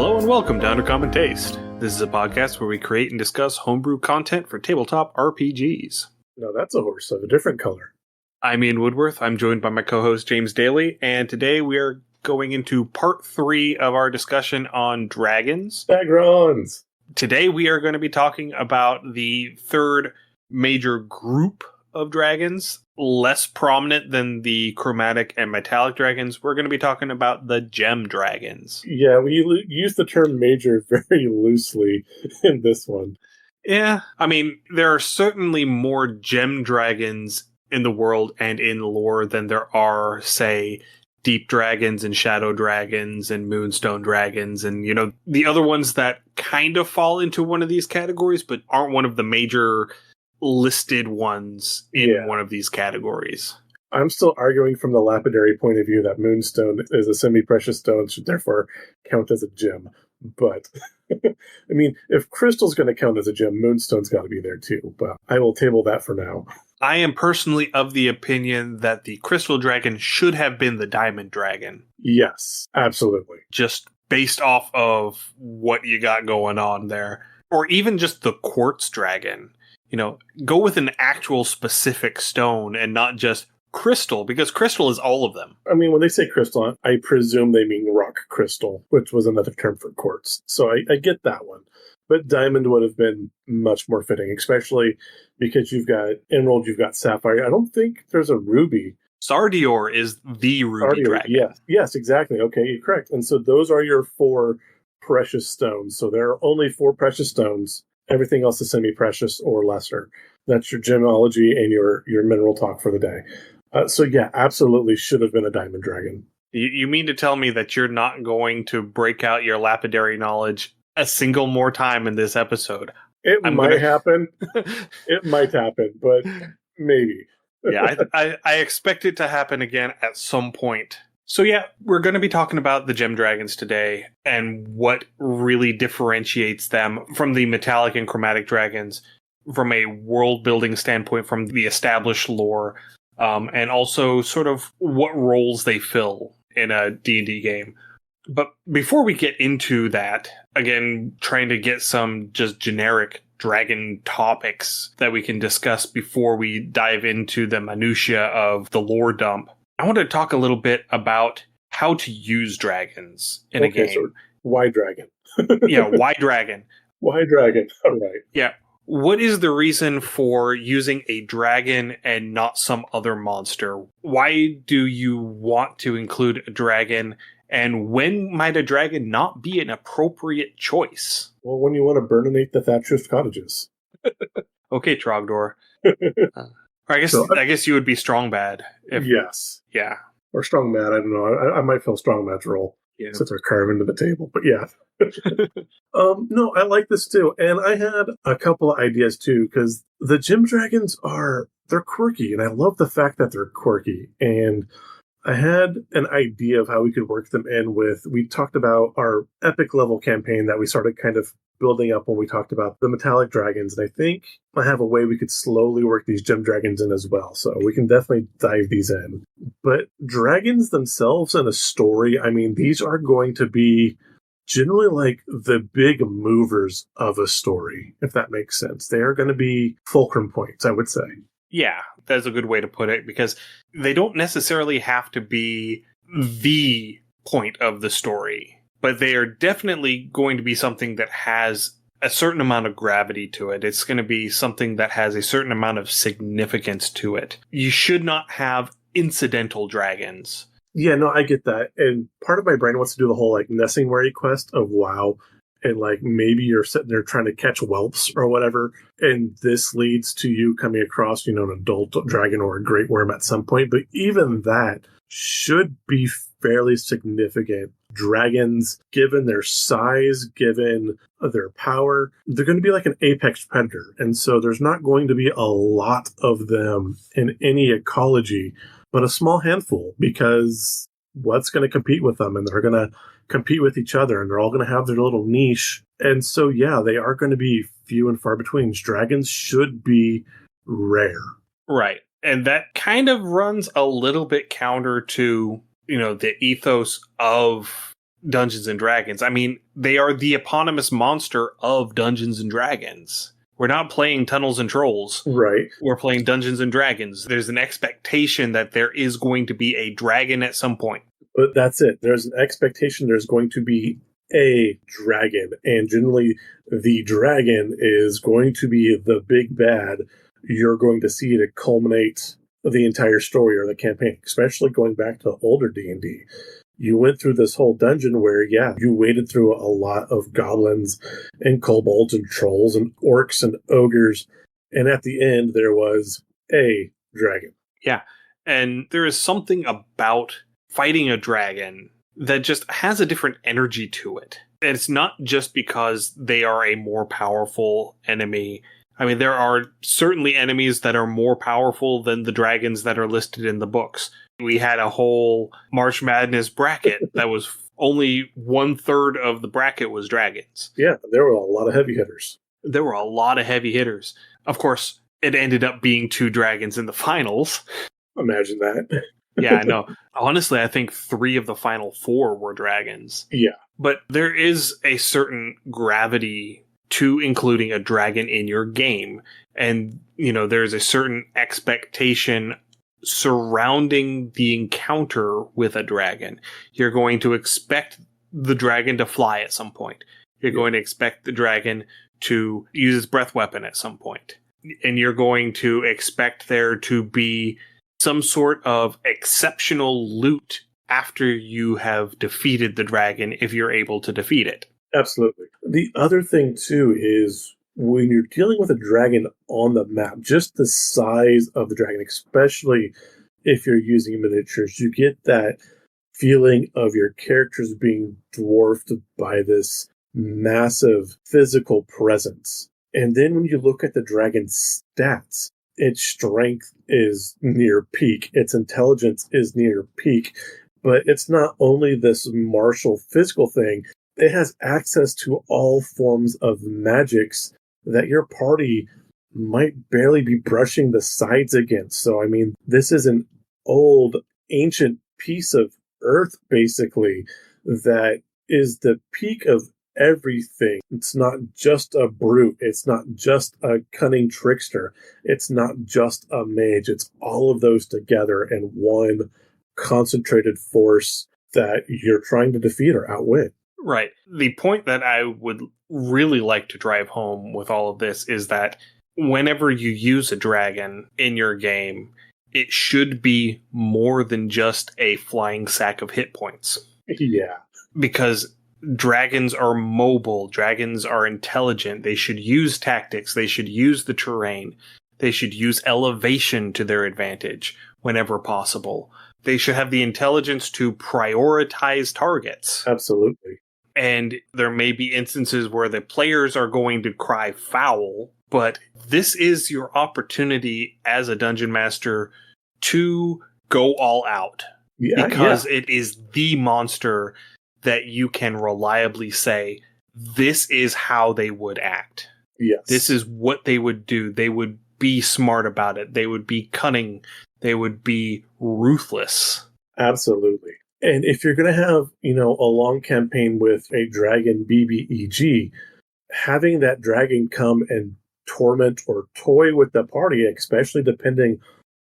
Hello and welcome to Under Common Taste. This is a podcast where we create and discuss homebrew content for tabletop RPGs. No, that's a horse of a different color. I'm Ian Woodworth. I'm joined by my co-host James Daly, and today we are going into part 3 of our discussion on dragons. Dagrons! Today we are going to be talking about the third major group of dragons, less prominent than the chromatic and metallic dragons. We're going to be talking about the gem dragons. Yeah, we use the term major very loosely in this one. Yeah, I mean, there are certainly more gem dragons in the world and in lore than there are, say, deep dragons and shadow dragons and moonstone dragons and, you know, the other ones that kind of fall into one of these categories but aren't one of the major listed ones in one of these categories. I'm still arguing from the lapidary point of view that moonstone is a semi-precious stone, should therefore count as a gem. But, I mean, if crystal's going to count as a gem, moonstone's got to be there too. But I will table that for now. I am personally of the opinion that the crystal dragon should have been the diamond dragon. Yes, absolutely. Just based off of what you got going on there. Or even just the quartz dragon. You know, go with an actual specific stone and not just crystal, because crystal is all of them. I mean, when they say crystal, I presume they mean rock crystal, which was another term for quartz. So I get that one. But diamond would have been much more fitting, especially because you've got emerald, you've got sapphire. I don't think there's a ruby. Sardior is the ruby dragon. Yes, exactly. Okay, you're correct. And so those are your 4 precious stones. So there are only 4 precious stones. Everything else is semi-precious or lesser. That's your gemology and your mineral talk for the day. So yeah, absolutely should have been a diamond dragon. You mean to tell me that you're not going to break out your lapidary knowledge a single more time in this episode? It might happen. It might happen, but maybe. Yeah, I expect it to happen again at some point. So yeah, we're going to be talking about the gem dragons today and what really differentiates them from the metallic and chromatic dragons from a world building standpoint, from the established lore, and also sort of what roles they fill in a D&D game. But before we get into that, again, trying to get some just generic dragon topics that we can discuss before we dive into the minutia of the lore dump, I want to talk a little bit about how to use dragons in a game. So why dragon? Yeah, why dragon? Why dragon? All right. Yeah. What is the reason for using a dragon and not some other monster? Why do you want to include a dragon? And when might a dragon not be an appropriate choice? Well, when you want to burninate the thatch roofed cottages. Okay, Trogdor. I guess you would be strong bad. Yes. Yeah. Or strong mad. I don't know. I might feel strong mad's role. Yeah. Since they're carving into the table. But yeah. No, I like this too. And I had a couple of ideas too, because the gem dragons they're quirky. And I love the fact that they're quirky. And I had an idea of how we could work them in we talked about our epic level campaign that we started kind of building up when we talked about the metallic dragons. And I think I have a way we could slowly work these gem dragons in as well. So we can definitely dive these in. But dragons themselves in a story, I mean, these are going to be generally like the big movers of a story, if that makes sense. They are going to be fulcrum points, I would say. Yeah, that's a good way to put it, because they don't necessarily have to be the point of the story, but they are definitely going to be something that has a certain amount of gravity to it. It's going to be something that has a certain amount of significance to it. You should not have incidental dragons. Yeah, no, I get that. And part of my brain wants to do the whole like Nesingwary quest of WoW. And like maybe you're sitting there trying to catch whelps or whatever, and this leads to you coming across, an adult dragon or a great worm at some point. But even that should be fairly significant. Dragons, given their size, given their power, they're going to be like an apex predator. And so there's not going to be a lot of them in any ecology, but a small handful, because what's going to compete with them? And they're going to compete with each other, and they're all going to have their little niche. And so, yeah, they are going to be few and far between. Dragons should be rare. Right. And that kind of runs a little bit counter to, the ethos of Dungeons and Dragons. I mean, they are the eponymous monster of Dungeons and Dragons. We're not playing Tunnels and Trolls. Right. We're playing Dungeons and Dragons. There's an expectation that there is going to be a dragon at some point. But that's it. There's an expectation there's going to be a dragon. And generally, the dragon is going to be the big bad you're going to see to culminate the entire story or the campaign, especially going back to older D&D. You went through this whole dungeon where, you waded through a lot of goblins and kobolds and trolls and orcs and ogres. And at the end, there was a dragon. Yeah. And there is something about fighting a dragon that just has a different energy to it. And it's not just because they are a more powerful enemy. I mean, there are certainly enemies that are more powerful than the dragons that are listed in the books. We had a whole March Madness bracket that was only 1/3 of the bracket was dragons. Yeah, there were a lot of heavy hitters. There were a lot of heavy hitters. Of course, it ended up being 2 dragons in the finals. Imagine that. Yeah, I know. Honestly, I think 3 of the final 4 were dragons. Yeah. But there is a certain gravity to including a dragon in your game. And, there's a certain expectation surrounding the encounter with a dragon. You're going to expect the dragon to fly at some point. You're going to expect the dragon to use its breath weapon at some point. And you're going to expect there to be some sort of exceptional loot after you have defeated the dragon, if you're able to defeat it. Absolutely. The other thing, too, is when you're dealing with a dragon on the map, just the size of the dragon, especially if you're using miniatures, you get that feeling of your characters being dwarfed by this massive physical presence. And then when you look at the dragon's stats, its strength is near peak, its intelligence is near peak, but it's not only this martial physical thing, it has access to all forms of magics that your party might barely be brushing the sides against. So, I mean, this is an old, ancient piece of earth, basically, that is the peak of everything. It's not just a brute. It's not just a cunning trickster. It's not just a mage. It's all of those together in one concentrated force that you're trying to defeat or outwit. Right. The point that I would really like to drive home with all of this is that whenever you use a dragon in your game, it should be more than just a flying sack of hit points. Yeah. Because dragons are mobile. Dragons are intelligent. They should use tactics. They should use the terrain. They should use elevation to their advantage whenever possible. They should have the intelligence to prioritize targets. Absolutely. And there may be instances where the players are going to cry foul, but this is your opportunity as a dungeon master to go all out. Because it is the monster that you can reliably say, this is how they would act. Yes. This is what they would do. They would be smart about it. They would be cunning. They would be ruthless. Absolutely. And if you're going to have, a long campaign with a dragon BBEG, having that dragon come and torment or toy with the party, especially depending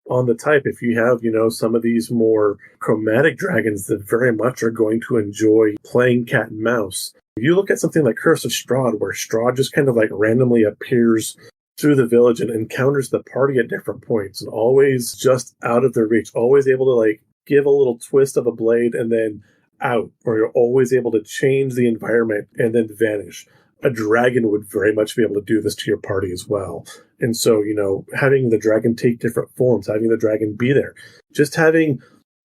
on the type. If you have, some of these more chromatic dragons that very much are going to enjoy playing cat and mouse. You look at something like Curse of Strahd, where Strahd just kind of like randomly appears through the village and encounters the party at different points and always just out of their reach, always able to give a little twist of a blade and then out, or you're always able to change the environment and then vanish. A dragon would very much be able to do this to your party as well. And so, having the dragon take different forms, having the dragon be there, just having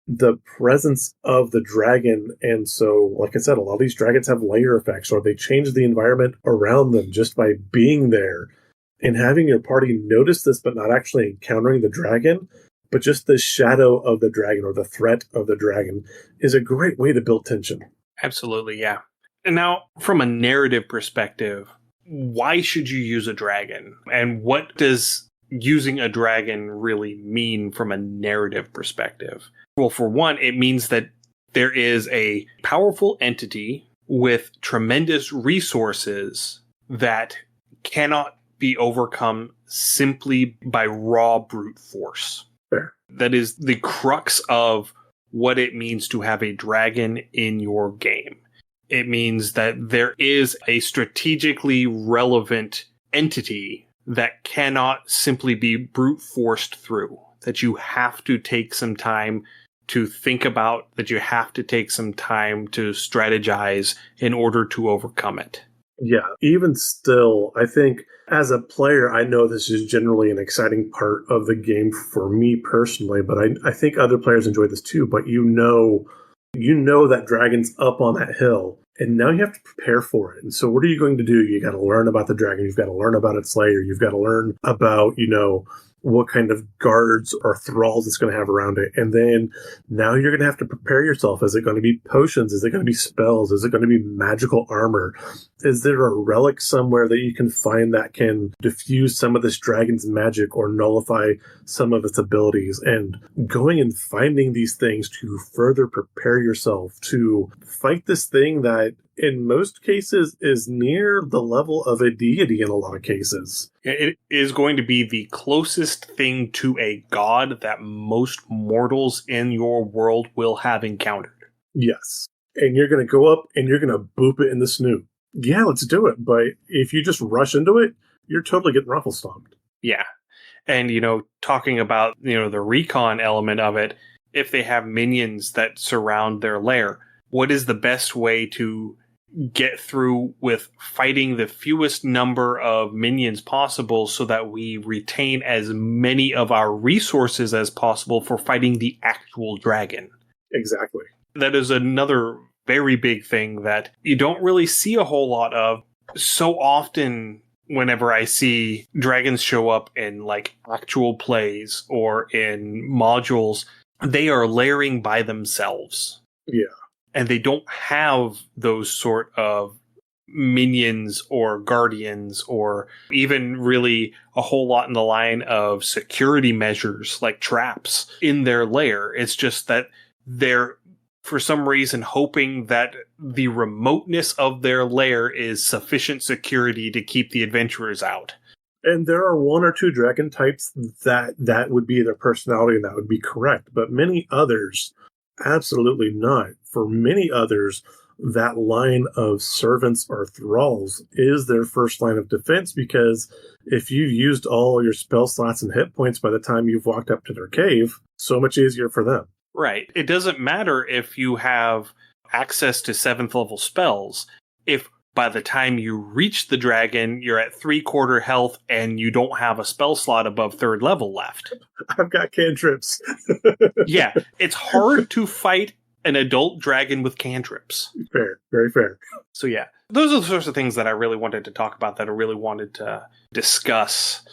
the presence of the dragon. And so, like I said, a lot of these dragons have layer effects, or they change the environment around them just by being there. And having your party notice this, but not actually encountering the dragon, but just the shadow of the dragon or the threat of the dragon is a great way to build tension. Absolutely, yeah. And now, from a narrative perspective, why should you use a dragon? And what does using a dragon really mean from a narrative perspective? Well, for one, it means that there is a powerful entity with tremendous resources that cannot be overcome simply by raw brute force. Fair. That is the crux of what it means to have a dragon in your game. It means that there is a strategically relevant entity that cannot simply be brute forced through, that you have to take some time to think about, that you have to take some time to strategize in order to overcome it. Yeah, even still, I think as a player, I know this is generally an exciting part of the game for me personally, but I think other players enjoy this too. But you know that dragon's up on that hill, and now you have to prepare for it. And so what are you going to do? You got to learn about the dragon. You've got to learn about its lair. You've got to learn about, what kind of guards or thralls it's going to have around it. And then now you're going to have to prepare yourself. Is it going to be potions? Is it going to be spells? Is it going to be magical armor? Is there a relic somewhere that you can find that can diffuse some of this dragon's magic or nullify some of its abilities? And going and finding these things to further prepare yourself to fight this thing that in most cases is near the level of a deity in a lot of cases. It is going to be the closest thing to a god that most mortals in your world will have encountered. Yes. And you're going to go up and you're going to boop it in the snoot. Yeah, let's do it. But if you just rush into it, you're totally getting ruffle stomped. Yeah. And, talking about, the recon element of it, if they have minions that surround their lair, what is the best way to get through with fighting the fewest number of minions possible so that we retain as many of our resources as possible for fighting the actual dragon? Exactly. That is another very big thing that you don't really see a whole lot of. So often, whenever I see dragons show up in actual plays or in modules, they are layering by themselves. Yeah. And they don't have those sort of minions or guardians or even really a whole lot in the line of security measures like traps in their lair. It's just that they're, for some reason, hoping that the remoteness of their lair is sufficient security to keep the adventurers out. And there are one or two dragon types that would be their personality and that would be correct. But many others, absolutely not. For many others, that line of servants or thralls is their first line of defense, because if you've used all your spell slots and hit points by the time you've walked up to their cave, so much easier for them. Right. It doesn't matter if you have access to 7th level spells. If by the time you reach the dragon, you're at 3/4 health and you don't have a spell slot above 3rd level left. I've got cantrips. Yeah, it's hard to fight an adult dragon with cantrips. Fair, very fair. So yeah, those are the sorts of things that I really wanted to talk about, that I really wanted to discuss.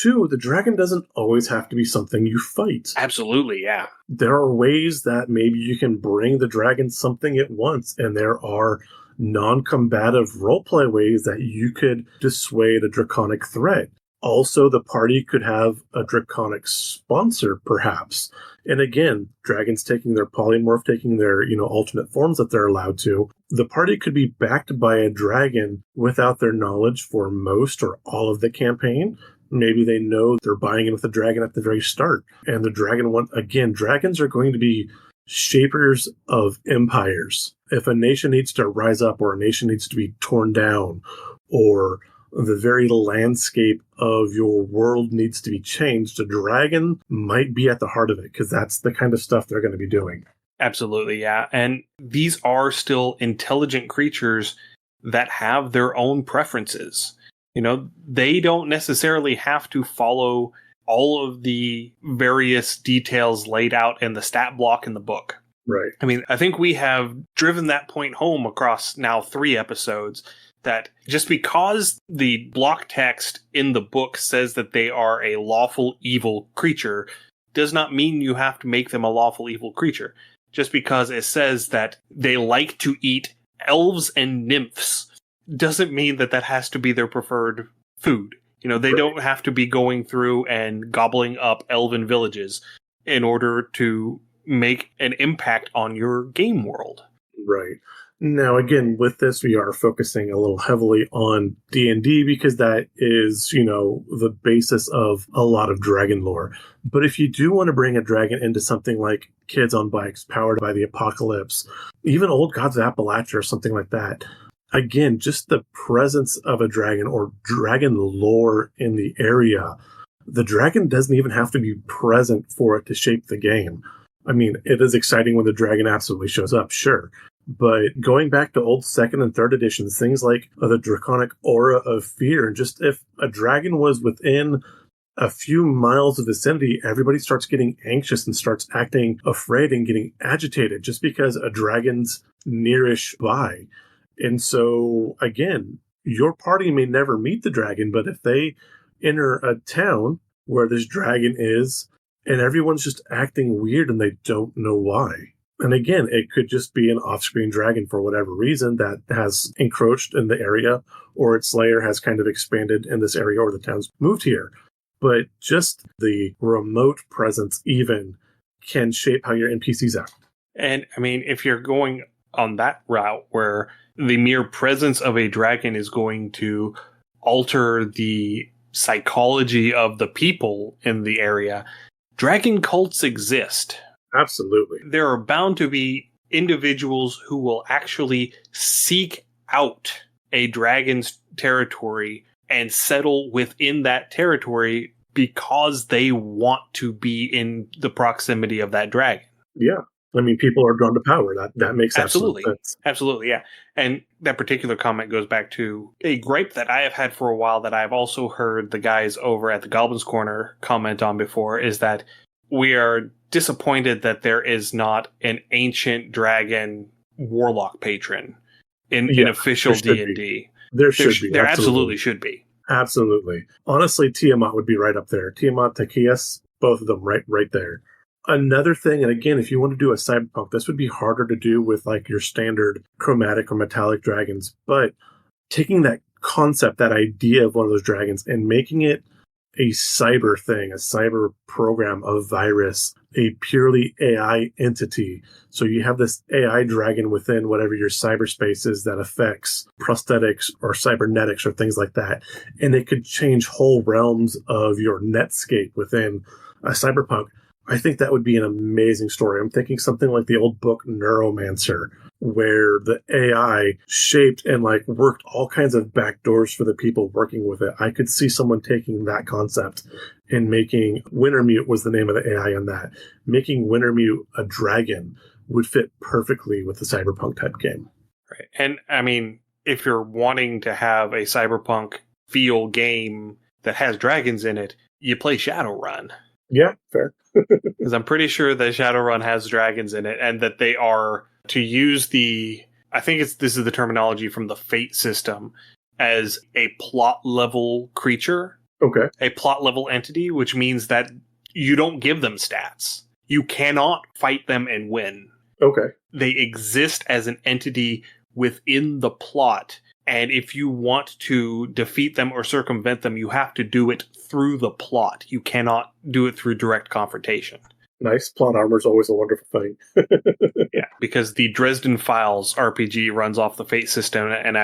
2, the dragon doesn't always have to be something you fight. Absolutely, yeah. There are ways that maybe you can bring the dragon something at once, and there are non-combative roleplay ways that you could dissuade a draconic threat. Also, the party could have a draconic sponsor, perhaps. And again, dragons taking their polymorph, taking their, alternate forms that they're allowed to. The party could be backed by a dragon without their knowledge for most or all of the campaign. Maybe they know they're buying in with a dragon at the very start. And the dragon dragons are going to be shapers of empires. If a nation needs to rise up or a nation needs to be torn down, or the very landscape of your world needs to be changed, a dragon might be at the heart of it, because that's the kind of stuff they're going to be doing. Absolutely, yeah. And these are still intelligent creatures that have their own preferences. They don't necessarily have to follow all of the various details laid out in the stat block in the book. Right. I mean, I think we have driven that point home across now 3 episodes, that just because the block text in the book says that they are a lawful evil creature does not mean you have to make them a lawful evil creature. Just because it says that they like to eat elves and nymphs doesn't mean that that has to be their preferred food. They Right. don't have to be going through and gobbling up elven villages in order to make an impact on your game world. Right. Now, again, with this, we are focusing a little heavily on D&D because that is, the basis of a lot of dragon lore. But if you do want to bring a dragon into something like Kids on Bikes, Powered by the Apocalypse, even Old Gods of Appalachia or something like that, again, just the presence of a dragon or dragon lore in the area, the dragon doesn't even have to be present for it to shape the game. I mean, it is exciting when the dragon absolutely shows up, sure. But going back to old second and third editions, things like the draconic aura of fear, and just if a dragon was within a few miles of vicinity, everybody starts getting anxious and starts acting afraid and getting agitated just because a dragon's nearish by. And so, again, your party may never meet the dragon, but if they enter a town where this dragon is, and everyone's just acting weird and they don't know why. And again, it could just be an off-screen dragon for whatever reason that has encroached in the area, or its lair has kind of expanded in this area, or the town's moved here. But just the remote presence even can shape how your NPCs act. And I mean, if you're going on that route where the mere presence of a dragon is going to alter the psychology of the people in the area, dragon cults exist. Absolutely. There are bound to be individuals who will actually seek out a dragon's territory and settle within that territory because they want to be in the proximity of that dragon. Yeah. I mean, people are drawn to power. That makes absolute sense. Absolutely, yeah. And that particular comment goes back to a gripe that I have had for a while that I've also heard the guys over at the Goblin's Corner comment on before, is that we are disappointed that there is not an ancient dragon warlock patron in official D&D. There should be. There absolutely should be. Absolutely. Honestly, Tiamat would be right up there. Tiamat, Takias, both of them right there. Another thing, and again, if you want to do a cyberpunk, this would be harder to do with like your standard chromatic or metallic dragons, but taking that concept, that idea of one of those dragons and making it a cyber thing, a cyber program, a virus, a purely AI entity. So you have this AI dragon within whatever your cyberspace is that affects prosthetics or cybernetics or things like that. And it could change whole realms of your netscape within a cyberpunk. I think that would be an amazing story. I'm thinking something like the old book Neuromancer, where the AI shaped and like worked all kinds of backdoors for the people working with it. I could see someone taking that concept and making Wintermute was the name of the AI on that. Making Wintermute a dragon would fit perfectly with the cyberpunk type game. Right. And I mean, if you're wanting to have a cyberpunk feel game that has dragons in it, you play Shadowrun. Yeah, fair. Because I'm pretty sure that Shadowrun has dragons in it, and that they are to use I think this is the terminology from the Fate system, as a plot level creature. Okay. A plot level entity, which means that you don't give them stats. You cannot fight them and win. Okay. They exist as an entity within the plot. And if you want to defeat them or circumvent them, you have to do it through the plot. You cannot do it through direct confrontation. Nice. Plot armor is always a wonderful thing. Yeah, because the Dresden Files RPG runs off the Fate system, and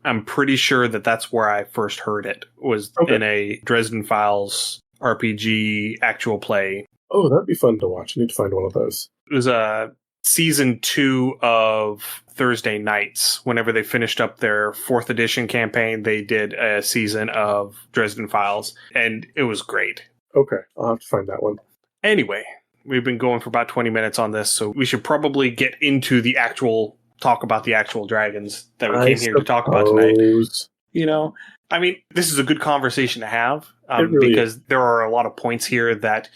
I'm pretty sure that that's where I first heard it, was in a Dresden Files RPG actual play. Oh, that'd be fun to watch. I need to find one of those. It was a season 2 of Thursday Nights. Whenever they finished up their 4th edition campaign, they did a season of Dresden Files, and it was great. Okay, I'll have to find that one. Anyway, we've been going for about 20 minutes on this, so we should probably get into talk about the actual dragons that we came here to talk about tonight. I mean, this is a good conversation to have, because there are a lot of points here that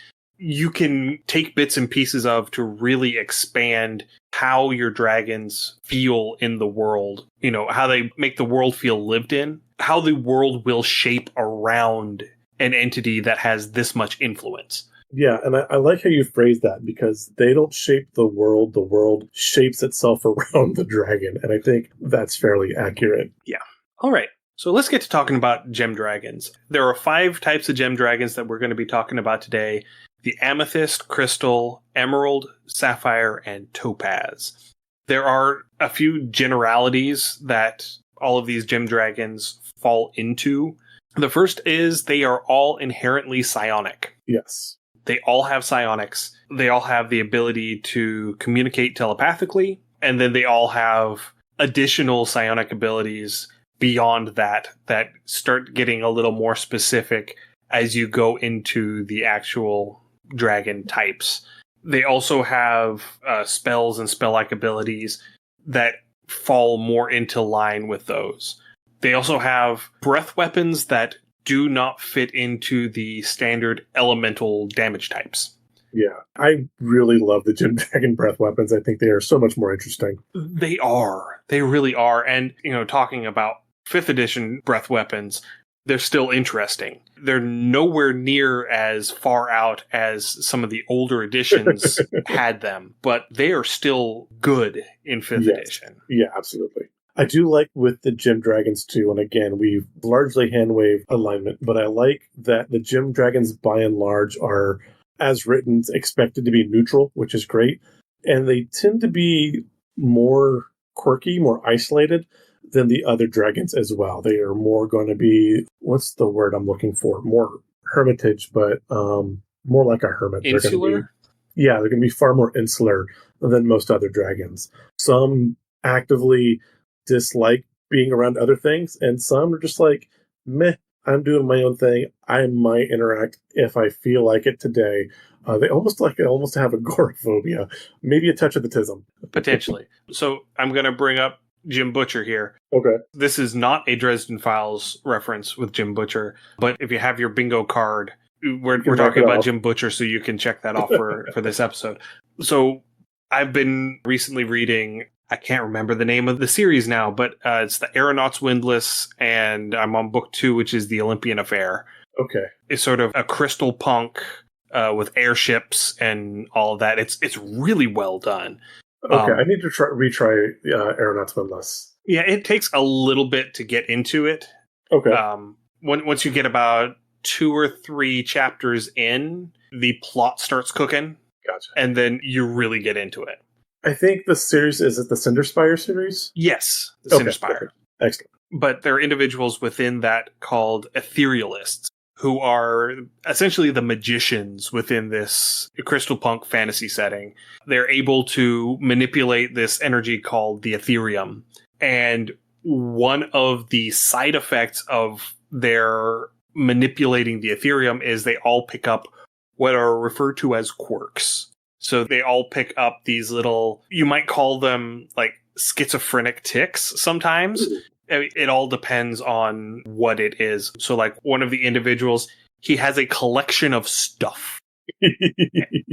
you can take bits and pieces of to really expand how your dragons feel in the world, how they make the world feel lived in, how the world will shape around an entity that has this much influence. Yeah, and I like how you phrase that, because they don't shape the world shapes itself around the dragon, and I think that's fairly accurate. Yeah. All right. So let's get to talking about gem dragons. There are 5 types of gem dragons that we're going to be talking about today. the amethyst, crystal, emerald, sapphire, and topaz. There are a few generalities that all of these gem dragons fall into. The first is they are all inherently psionic. Yes. They all have psionics. They all have the ability to communicate telepathically, and then they all have additional psionic abilities beyond that start getting a little more specific as you go into the actual dragon types. They also have spells and spell-like abilities that fall more into line with those. They also have breath weapons that do not fit into the standard elemental damage types. Yeah, I really love the Gem Dragon breath weapons. I think they are so much more interesting. They are. They really are. And, talking about 5th edition breath weapons, they're still interesting. They're nowhere near as far out as some of the older editions had them, but they are still good in 5th edition. Yeah, absolutely. I do like with the Gem Dragons too, and again, we've largely hand-waved alignment, but I like that the Gem Dragons by and large are, as written, expected to be neutral, which is great, and they tend to be more quirky, more isolated than the other dragons as well. They are more going to be, what's the word I'm looking for? More hermitage, but more like a hermit. Insular? They're going to be far more insular than most other dragons. Some actively dislike being around other things, and some are just like, meh, I'm doing my own thing. I might interact if I feel like it today. They almost have agoraphobia, maybe a touch of autism. Potentially. So I'm going to bring up Jim Butcher here. Okay. This is not a Dresden Files reference with Jim Butcher, but if you have your bingo card, we're talking about Jim Butcher, so you can check that off for this episode. So I've been recently reading, I can't remember the name of the series now, but it's The Aeronauts Windlass, and I'm on book 2, which is The Olympian Affair. Okay. It's sort of a crystal punk with airships and all of that. It's really well done. Okay, I need to retry Aeronauts Windlass. Yeah, it takes a little bit to get into it. Okay. Once you get about 2 or 3 chapters in, the plot starts cooking. Gotcha. And then you really get into it. I think the series, is it the Cinderspire series? Yes, the Cinderspire. Excellent. But there are individuals within that called etherealists, who are essentially the magicians within this crystal punk fantasy setting. They're able to manipulate this energy called the Ethereum. And one of the side effects of their manipulating the Ethereum is they all pick up what are referred to as quirks. So they all pick up these little, you might call them like schizophrenic tics sometimes. It all depends on what it is. So like one of the individuals, he has a collection of stuff.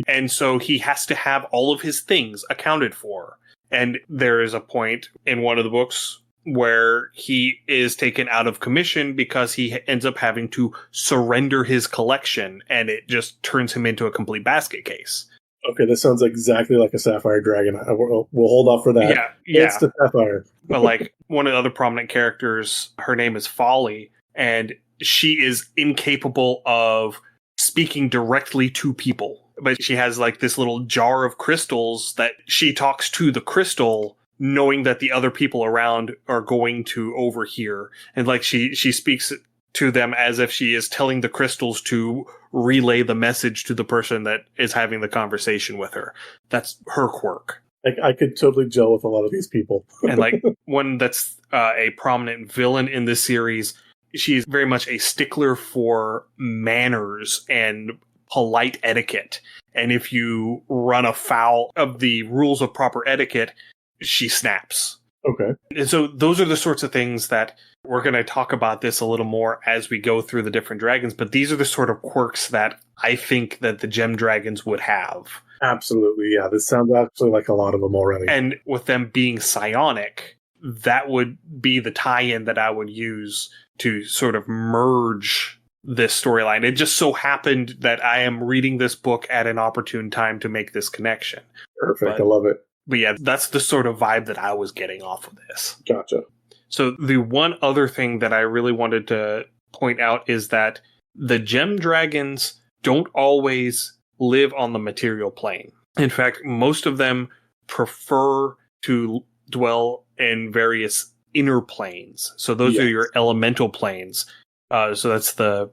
And so he has to have all of his things accounted for. And there is a point in one of the books where he is taken out of commission because he ends up having to surrender his collection, and it just turns him into a complete basket case. Okay, this sounds exactly like a Sapphire Dragon. We'll hold off for that. Yeah. It's the Sapphire. But like one of the other prominent characters, her name is Folly, and she is incapable of speaking directly to people. But she has like this little jar of crystals that she talks to the crystal, knowing that the other people around are going to overhear. And like she speaks to them as if she is telling the crystals to relay the message to the person that is having the conversation with her. That's her quirk. I could totally gel with a lot of these people. And like one that's a prominent villain in this series, she's very much a stickler for manners and polite etiquette. And if you run afoul of the rules of proper etiquette, she snaps. Okay. And so those are the sorts of things that we're going to talk about this a little more as we go through the different dragons. But these are the sort of quirks that I think that the gem dragons would have. Absolutely. Yeah. This sounds actually like a lot of them already. And with them being psionic, that would be the tie-in that I would use to sort of merge this storyline. It just so happened that I am reading this book at an opportune time to make this connection. Perfect. I love it. But yeah, that's the sort of vibe that I was getting off of this. Gotcha. So the one other thing that I really wanted to point out is that the gem dragons don't always live on the material plane. In fact, most of them prefer to dwell in various inner planes. So those are your elemental planes. So that's the,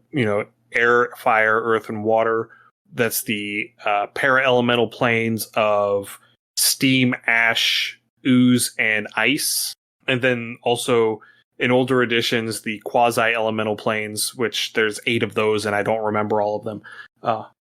air, fire, earth, and water. That's the para-elemental planes of steam, ash, ooze, and ice. And then also in older editions, the quasi-elemental planes, which there's 8 of those, and I don't remember all of them.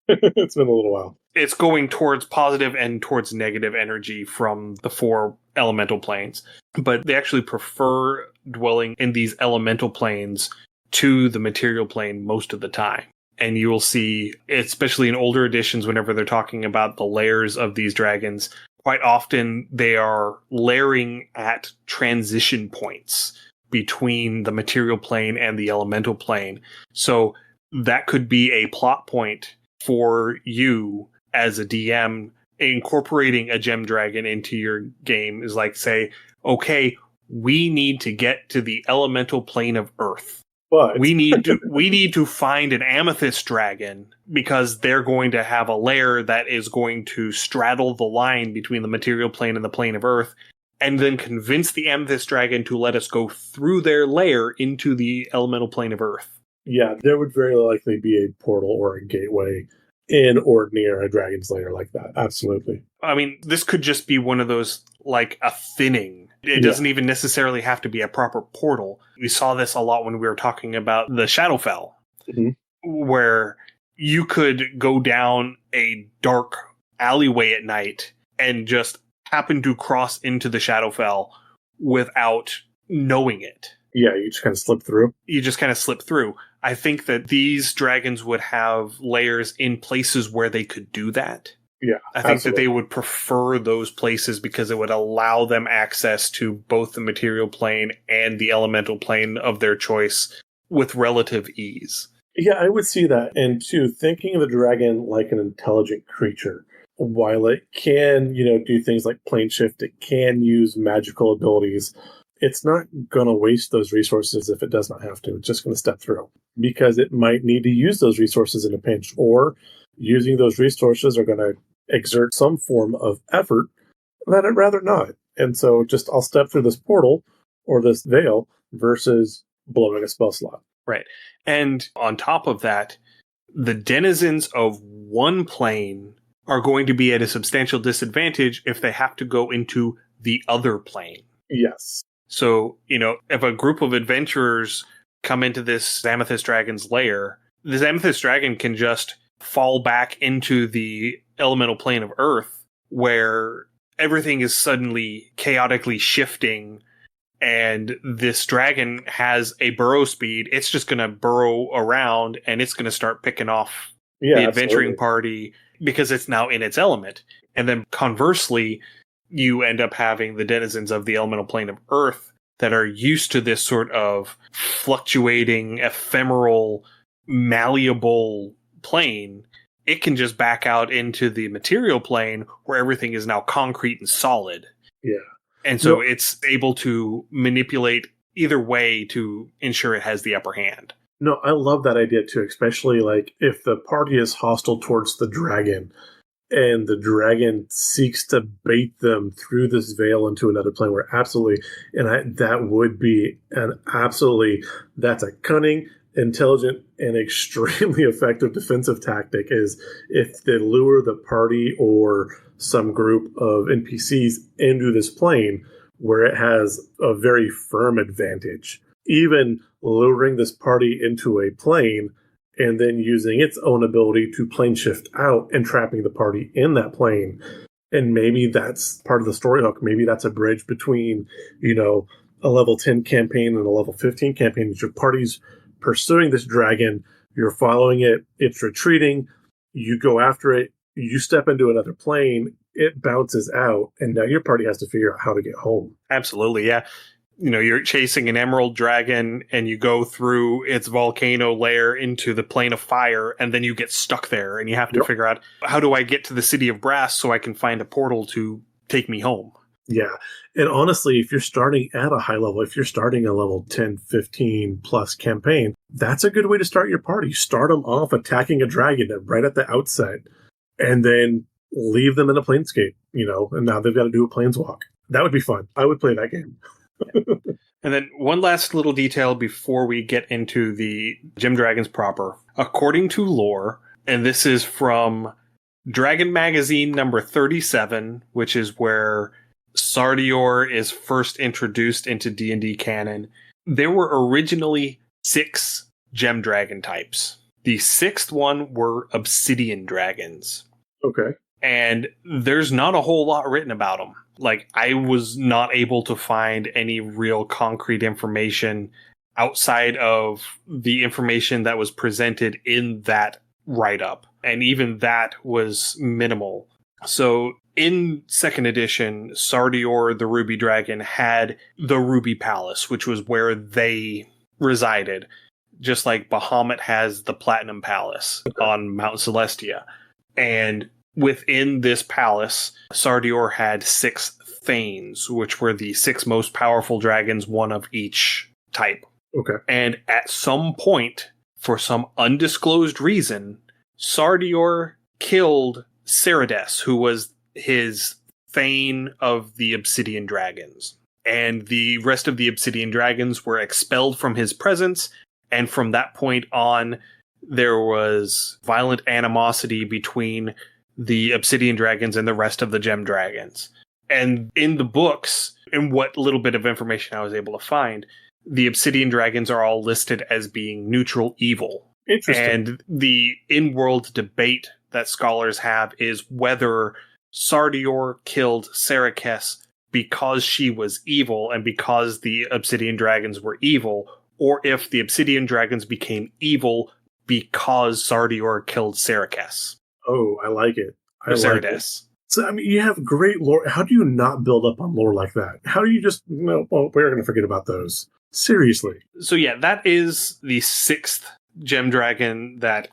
It's been a little while. It's going towards positive and towards negative energy from the 4 elemental planes. But they actually prefer dwelling in these elemental planes to the material plane most of the time. And you will see, especially in older editions, whenever they're talking about the layers of these dragons, quite often they are layering at transition points between the material plane and the elemental plane. So that could be a plot point for you as a DM. Incorporating a gem dragon into your game is like, say, okay, we need to get to the elemental plane of Earth. But we need to find an amethyst dragon because they're going to have a lair that is going to straddle the line between the material plane and the plane of Earth, and then convince the amethyst dragon to let us go through their lair into the elemental plane of Earth. Yeah, there would very likely be a portal or a gateway in or near a dragon's lair like that. Absolutely. I mean, this could just be one of those, like a thinning. It doesn't even necessarily have to be a proper portal. We saw this a lot when we were talking about the Shadowfell, where you could go down a dark alleyway at night and just happen to cross into the Shadowfell without knowing it. Yeah, you just kind of slip through. You just kind of slip through. I think that these dragons would have layers in places where they could do that. Yeah, I think that they would prefer those places because it would allow them access to both the material plane and the elemental plane of their choice with relative ease. Yeah, I would see that. And two, thinking of the dragon like an intelligent creature. While it can, do things like plane shift, it can use magical abilities. It's not going to waste those resources if it does not have to. It's just going to step through because it might need to use those resources in a pinch, or using those resources are going to exert some form of effort that I'd rather not. And so I'll step through this portal or this veil versus blowing a spell slot. Right. And on top of that, the denizens of one plane are going to be at a substantial disadvantage if they have to go into the other plane. Yes. So, if a group of adventurers come into this Amethyst Dragon's lair, this Amethyst Dragon can just fall back into the elemental plane of Earth, where everything is suddenly chaotically shifting, and this dragon has a burrow speed. It's just going to burrow around, and it's going to start picking off the adventuring party because it's now in its element. And then conversely, you end up having the denizens of the elemental plane of Earth that are used to this sort of fluctuating, ephemeral, malleable plane. It can just back out into the material plane where everything is now concrete and solid. Yeah. And so it's able to manipulate either way to ensure it has the upper hand. No, I love that idea too, especially like if the party is hostile towards the dragon and the dragon seeks to bait them through this veil into another plane, where absolutely, that would be that's a cunning, intelligent, and extremely effective defensive tactic, is if they lure the party or some group of NPCs into this plane where it has a very firm advantage. Even luring this party into a plane and then using its own ability to plane shift out and trapping the party in that plane. And maybe that's part of the story hook. Maybe that's a bridge between, a level 10 campaign and a level 15 campaign. Your party's pursuing this dragon, you're following it, it's retreating, you go after it, you step into another plane, it bounces out, and now your party has to figure out how to get home. Absolutely, yeah. You're chasing an emerald dragon and you go through its volcano lair into the plane of fire, and then you get stuck there and you have to figure out, how do I get to the city of brass so I can find a portal to take me home? Yeah. And honestly, if you're starting at a high level, if you're starting a level 10, 15 plus campaign, that's a good way to start your party. Start them off attacking a dragon right at the outset. and then leave them in a planescape, and now they've got to do a planeswalk. That would be fun. I would play that game. And then one last little detail before we get into the Gem Dragons proper. According to lore, and this is from Dragon Magazine number 37, which is where Sardior is first introduced into D&D canon. There were originally 6 Gem Dragon types. The 6th one were Obsidian Dragons. Okay. And there's not a whole lot written about them. Like, I was not able to find any real concrete information outside of the information that was presented in that write-up. And even that was minimal. So in 2nd edition, Sardior the Ruby Dragon had the Ruby Palace, which was where they resided. Just like Bahamut has the Platinum Palace on Mount Celestia. And within this palace, Sardior had 6 Thanes, which were the 6 most powerful dragons, one of each type. Okay. And at some point, for some undisclosed reason, Sardior killed Cerides, who was his Thane of the Obsidian Dragons. And the rest of the Obsidian Dragons were expelled from his presence, and from that point on, there was violent animosity between the Obsidian Dragons and the rest of the Gem Dragons. And in the books, in what little bit of information I was able to find, the Obsidian Dragons are all listed as being neutral evil. Interesting. And the in-world debate that scholars have is whether Sardior killed Cerides because she was evil and because the Obsidian Dragons were evil, or if the Obsidian Dragons became evil because Sardior killed Cerides. Oh, I like it. I like it. Cerides. So, I mean, you have great lore. How do you not build up on lore like that? How do you just, well, we're going to forget about those. Seriously. So yeah, that is the 6th Gem Dragon that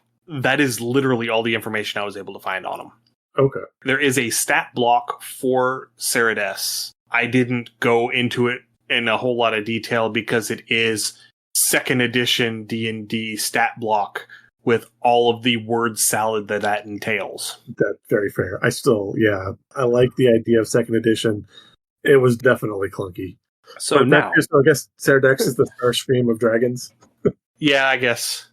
is literally all the information I was able to find on him. Okay. There is a stat block for Cerides. I didn't go into it in a whole lot of detail because it is 2nd edition D&D stat block with all of the word salad that entails. That's very fair. I like the idea of 2nd edition. It was definitely clunky. So but now, I guess Cerides is the Starscream of dragons. yeah, I guess.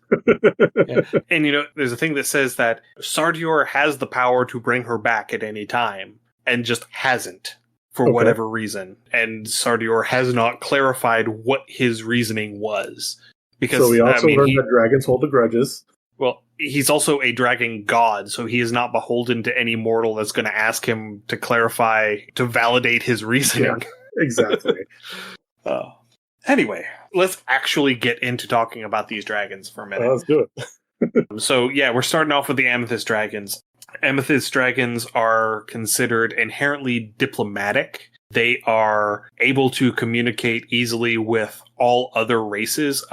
Yeah. And there's a thing that says that Sardior has the power to bring her back at any time, and just hasn't for whatever reason. And Sardior has not clarified what his reasoning was. Because, so we also learned that dragons hold the grudges. Well, he's also a dragon god, so he is not beholden to any mortal that's going to ask him to clarify, to validate his reasoning. Yeah, exactly. Anyway, let's actually get into talking about these dragons for a minute. Let's do it. So, yeah, we're starting off with the Amethyst Dragons. Amethyst Dragons are considered inherently diplomatic. They are able to communicate easily with all other races.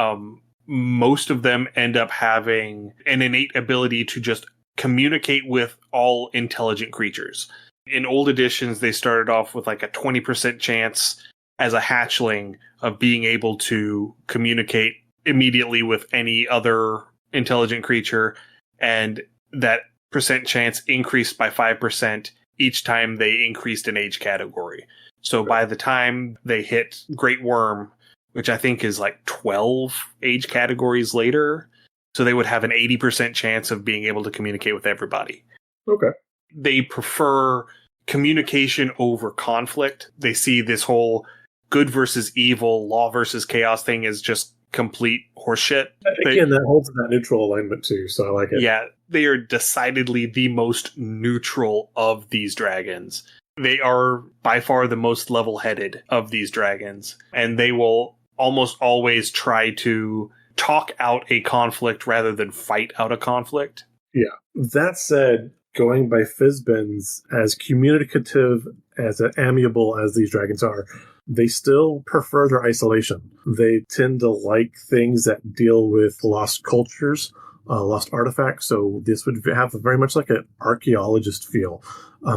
Most of them end up having an innate ability to just communicate with all intelligent creatures. In old editions, they started off with like a 20% chance as a hatchling of being able to communicate immediately with any other intelligent creature, and that percent chance increased by 5% each time they increased an age category. So by the time they hit Great Worm, which I think is like 12 age categories later, so they would have an 80% chance of being able to communicate with everybody. Okay. They prefer communication over conflict. They see this whole good versus evil, law versus chaos thing as just complete horseshit. Again, that holds that neutral alignment too, so I like it. Yeah, they are decidedly the most neutral of these dragons. They are by far the most level-headed of these dragons, and they will almost always try to talk out a conflict rather than fight out a conflict. Yeah. That said, going by Fizbin's, as communicative, as amiable as these dragons are, they still prefer their isolation. They tend to like things that deal with lost cultures, lost artifacts. So this would have very much like an archaeologist feel.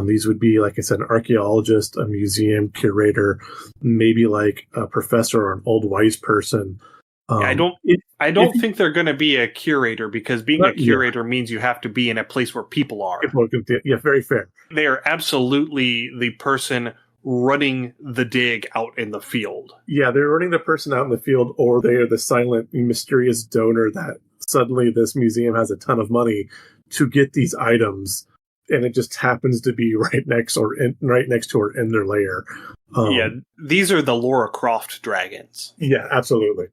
These would be, like I said, an archaeologist, a museum curator, maybe like a professor or an old wise person Yeah, I don't think they're going to be a curator, because being a curator means you have to be in a place where people are. Yeah, very fair. They are absolutely the person running the dig out in the field. Yeah, they're running the person out in the field, or they are the silent, mysterious donor that suddenly this museum has a ton of money to get these items, and it just happens to be right next to or in their lair. Yeah, these are the Laura Croft dragons. Yeah, absolutely.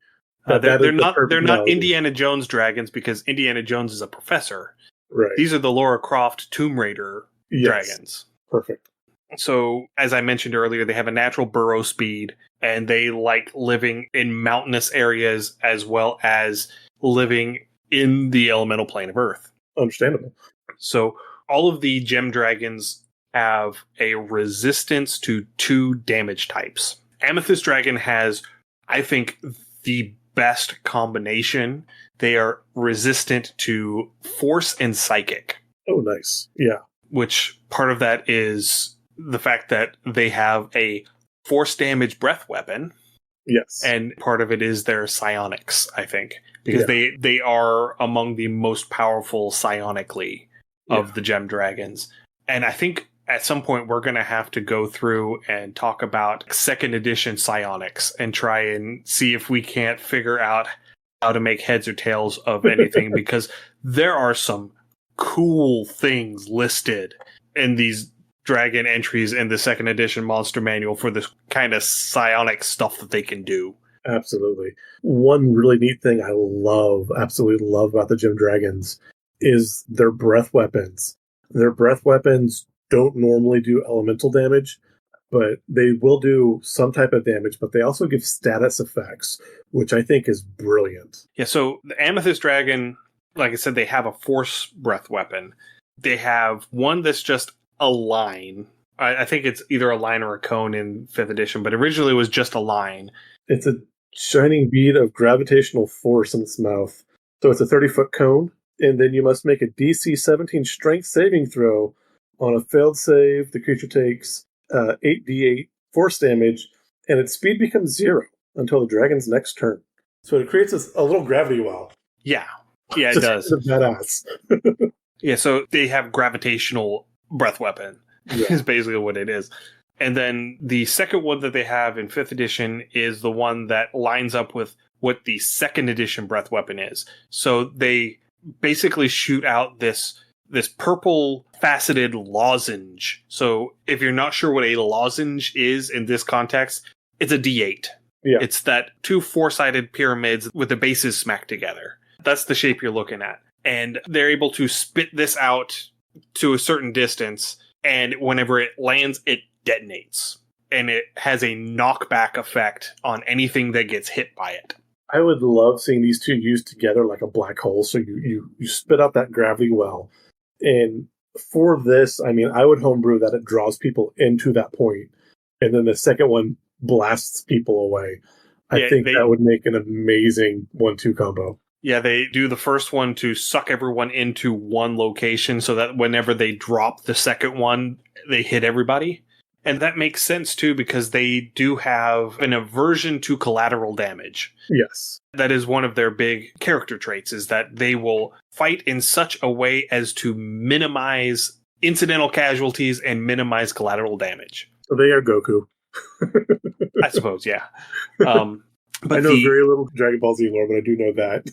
They're not Indiana Jones dragons, because Indiana Jones is a professor. Right. These are the Laura Croft Tomb Raider dragons. Perfect. So, as I mentioned earlier, they have a natural burrow speed, and they like living in mountainous areas as well as living in the elemental plane of Earth. Understandable. So, all of the gem dragons have a resistance to 2 damage types. Amethyst Dragon has, I think, the best combination. They are resistant to Force and Psychic. Oh, nice. Yeah. Which part of that is the fact that they have a force damage breath weapon. Yes. And part of it is their psionics, I think. Because they are among the most powerful psionically of the gem dragons. And I think at some point we're going to have to go through and talk about 2nd edition psionics and try and see if we can't figure out how to make heads or tails of anything, because there are some cool things listed in these dragon entries in the 2nd edition monster manual for this kind of psionic stuff that they can do. Absolutely. One really neat thing I absolutely love about the gem dragons is their breath weapons. Their breath weapons don't normally do elemental damage, but they will do some type of damage, but they also give status effects, which I think is brilliant. Yeah, so the Amethyst Dragon, like I said, they have a force breath weapon. They have one that's just a line. I think it's either a line or a cone in 5th edition, but originally it was just a line. It's a shining bead of gravitational force in its mouth. So it's a 30-foot cone, and then you must make a DC 17 strength saving throw. On a failed save, the creature takes 8d8 force damage, and its speed becomes 0 until the dragon's next turn. So it creates a little gravity well. Yeah, it does. Badass. Yeah, so they have gravitational breath weapon, is basically what it is. And then the second one that they have in 5th edition is the one that lines up with what the 2nd edition breath weapon is. So they basically shoot out this purple faceted lozenge. So if you're not sure what a lozenge is in this context, it's a D8. Yeah. It's that 2 4-sided pyramids with the bases smacked together. That's the shape you're looking at. And they're able to spit this out to a certain distance, and whenever it lands, it detonates. And it has a knockback effect on anything that gets hit by it. I would love seeing these two used together like a black hole. So you spit out that gravity well. And for this, I mean, I would homebrew that it draws people into that point, and then the second one blasts people away. I think that would make an amazing 1-2 combo. Yeah, they do the first one to suck everyone into one location so that whenever they drop the second one, they hit everybody. And that makes sense, too, because they do have an aversion to collateral damage. Yes. That is one of their big character traits, is that they will fight in such a way as to minimize incidental casualties and minimize collateral damage. So they are Goku. I suppose, yeah. But I know very little Dragon Ball Z lore, but I do know that.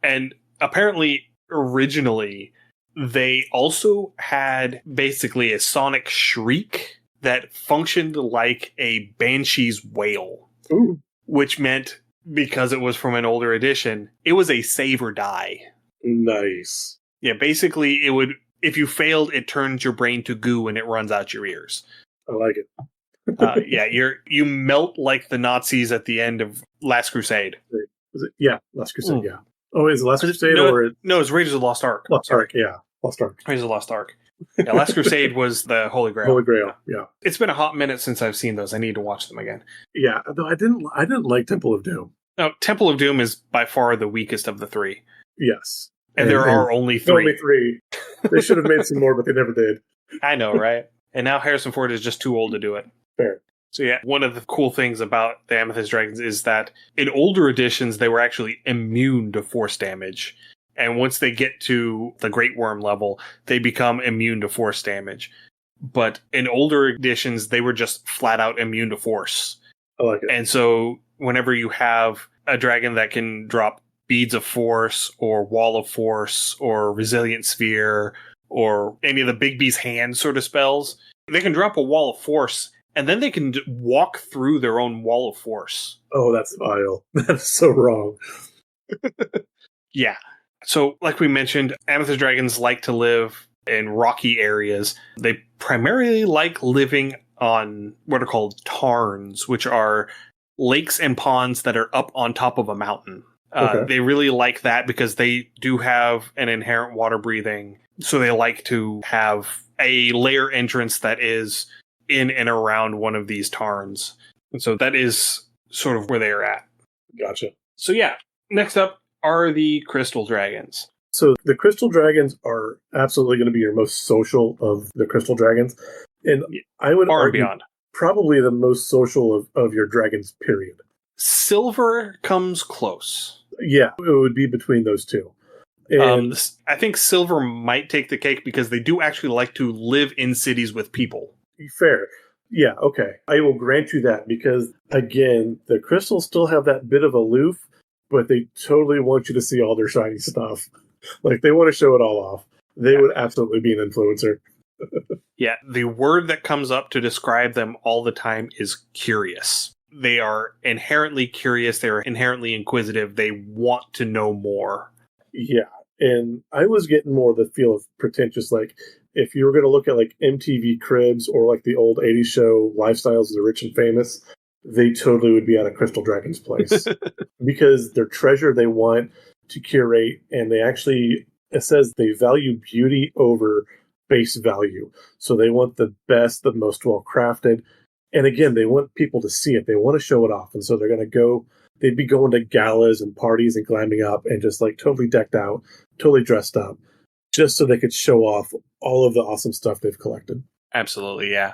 And apparently, originally, they also had basically a sonic shriek that functioned like a banshee's wail. Ooh. Which meant, because it was from an older edition, it was a save or die. Nice. Yeah, basically, it would, if you failed, it turns your brain to goo and it runs out your ears. I like it. Yeah, you melt like the Nazis at the end of Last Crusade. Was it? Yeah, Last Crusade, yeah. Oh, is it Last Crusade or... No, it's Raiders of the Lost Ark. Lost Ark, yeah. Lost Ark. Raiders of the Lost Ark. Yeah, Last Crusade was the Holy Grail. Holy Grail, yeah. It's been a hot minute since I've seen those. I need to watch them again. Yeah, though I didn't like Temple of Doom. No, Temple of Doom is by far the weakest of the 3. Yes. And there are only 3. Only 3. They should have made some more, but they never did. I know, right? And now Harrison Ford is just too old to do it. Fair. So yeah, one of the cool things about the Amethyst Dragons is that in older editions, they were actually immune to force damage. And once they get to the Great Worm level, they become immune to force damage. But in older editions, they were just flat out immune to force. I like it. And so whenever you have a dragon that can drop Beads of Force or Wall of Force or Resilient Sphere or any of the Big B's hand sort of spells, they can drop a Wall of Force and then they can walk through their own Wall of Force. Oh, that's vile. That's so wrong. Yeah. So like we mentioned, Amethyst Dragons like to live in rocky areas. They primarily like living on what are called tarns, which are lakes and ponds that are up on top of a mountain. Okay. They really like that because they do have an inherent water breathing. So they like to have a lair entrance that is in and around one of these tarns. And so that is sort of where they are at. Gotcha. So yeah, next up are the Crystal Dragons. So the Crystal Dragons are absolutely going to be your most social of the Crystal Dragons. And I would Far and argue beyond. probably the most social of your dragons, period. Silver comes close. Yeah, it would be between those two. And I think Silver might take the cake because they do actually like to live in cities with people. fair. Yeah, okay. I will grant you that because, again, the Crystals still have that bit of aloof, but they totally want you to see all their shiny stuff. Like, they want to show it all off. They would absolutely be an influencer. Yeah, the word that comes up to describe them all the time is curious. They are inherently curious. They are inherently inquisitive. They want to know more. Yeah, and I was getting more the feel of pretentious. Like, if you were going to look at like MTV Cribs or like the old 80s show Lifestyles of the Rich and Famous, they totally would be at a Crystal Dragon's place because they're treasure they want to curate, and they actually, it says they value beauty over base value. So they want the best, the most well crafted. And again, they want people to see it. They want to show it off. And so they're going to go, they'd be going to galas and parties and glamming up and just like totally decked out, totally dressed up, just so they could show off all of the awesome stuff they've collected. Absolutely, yeah.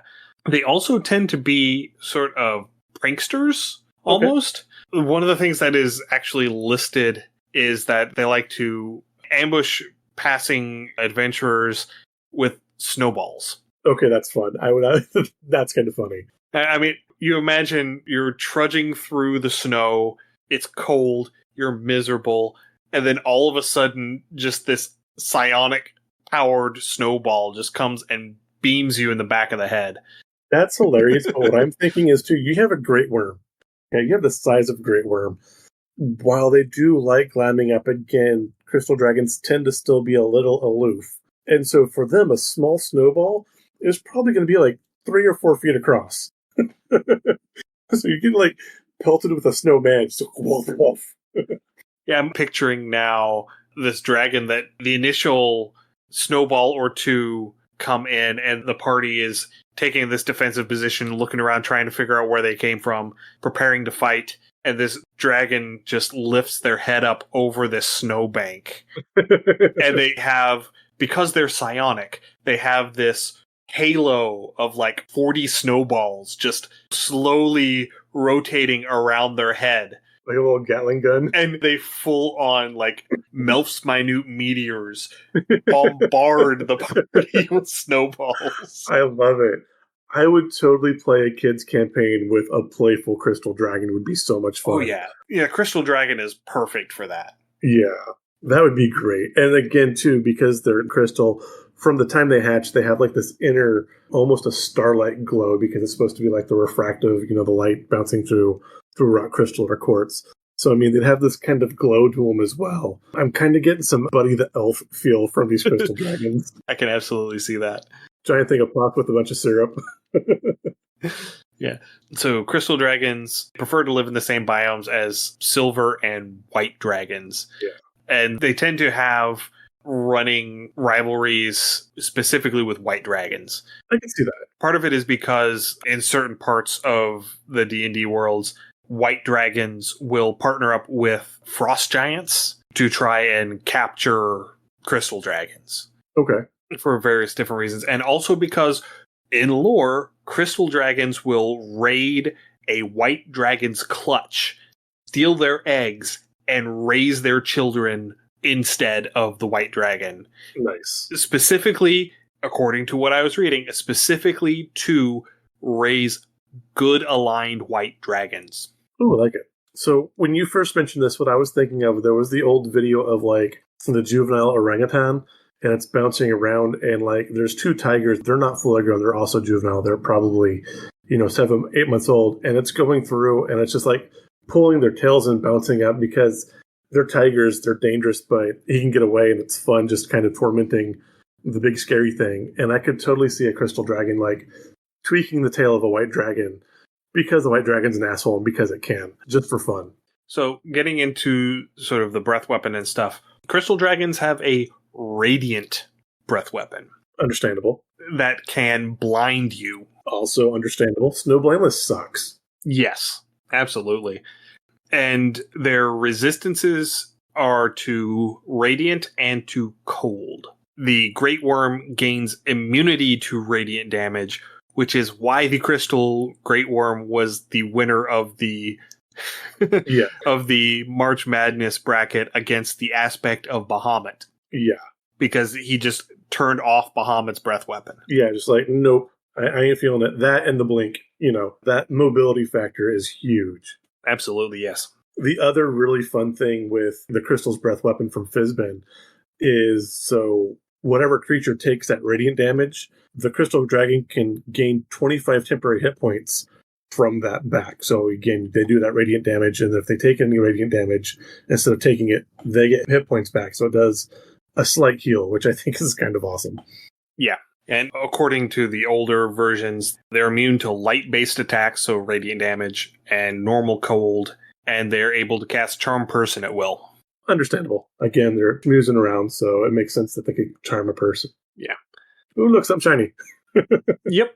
They also tend to be sort of pranksters, almost. Okay. One of the things that is actually listed is that they like to ambush passing adventurers with snowballs. Okay, that's fun. That's kind of funny. I mean, you imagine you're trudging through the snow, it's cold, you're miserable, and then all of a sudden, just this psionic powered snowball just comes and beams you in the back of the head. That's hilarious. But what I'm thinking is, too, you have a great worm. Okay, you have the size of a great worm. While they do like glamming up, again, Crystal Dragons tend to still be a little aloof. And so for them, a small snowball is probably going to be like 3 or 4 feet across. So you get like pelted with a snowman. So woof, woof. Yeah, I'm picturing now this dragon that the initial snowball or two come in and the party is taking this defensive position, looking around, trying to figure out where they came from, preparing to fight. And this dragon just lifts their head up over this snowbank. And they have, because they're psionic, they have this halo of like 40 snowballs just slowly rotating around their head. Like a little Gatling gun. And they full on like Melf's minute meteors bombard the party with snowballs. I love it. I would totally play a kid's campaign with a playful Crystal Dragon. It would be so much fun. Oh, yeah. Yeah, Crystal Dragon is perfect for that. Yeah, that would be great. And again, too, because they're crystal, from the time they hatch, they have like this inner, almost a starlight glow because it's supposed to be like the refractive, the light bouncing through rock crystal or quartz. So, I mean, they'd have this kind of glow to them as well. I'm kind of getting some Buddy the Elf feel from these Crystal Dragons. I can absolutely see that. Giant thing of pop with a bunch of syrup. Yeah. So Crystal Dragons prefer to live in the same biomes as silver and white dragons. Yeah. And they tend to have running rivalries specifically with white dragons. I can see that. Part of it is because in certain parts of the D&D worlds, white dragons will partner up with frost giants to try and capture crystal dragons. Okay. For various different reasons. And also because In lore, crystal dragons will raid a white dragon's clutch, steal their eggs, and raise their children instead of the white dragon. Nice. Specifically, according to what I was reading, specifically to raise good aligned white dragons. Oh, I like it. So when you first mentioned this, what I was thinking of, there was the old video of like the juvenile orangutan, and it's bouncing around, and like there's two tigers. They're not fully grown. They're also juvenile. They're probably, 7, 8 months old, and it's going through, and it's just like pulling their tails and bouncing up because they're tigers. They're dangerous, but he can get away, and it's fun just kind of tormenting the big scary thing. And I could totally see a crystal dragon like tweaking the tail of a white dragon because the white dragon's an asshole and because it can, just for fun. So getting into sort of the breath weapon and stuff, crystal dragons have a radiant breath weapon. Understandable. That can blind you. Also understandable. Snow Blameless sucks. Yes, absolutely. And their resistances are to radiant and to cold. The Great Worm gains immunity to radiant damage, which is why the Crystal Great Worm was the winner of the of the March Madness bracket against the aspect of Bahamut. Yeah. Because he just turned off Bahamut's breath weapon. Yeah, just like, nope, I ain't feeling it. That and the blink, that mobility factor is huge. Absolutely, yes. The other really fun thing with the Crystal's breath weapon from Fizbin is so whatever creature takes that radiant damage, the Crystal Dragon can gain 25 temporary hit points from that back. So again, they do that radiant damage, and if they take any radiant damage, instead of taking it, they get hit points back. So it does a slight heal, which I think is kind of awesome. Yeah. And according to the older versions, they're immune to light-based attacks, so radiant damage, and normal cold, and they're able to cast Charm Person at will. Understandable. Again, they're snoozing around, so it makes sense that they could charm a person. Yeah. Ooh, look, something shiny. Yep.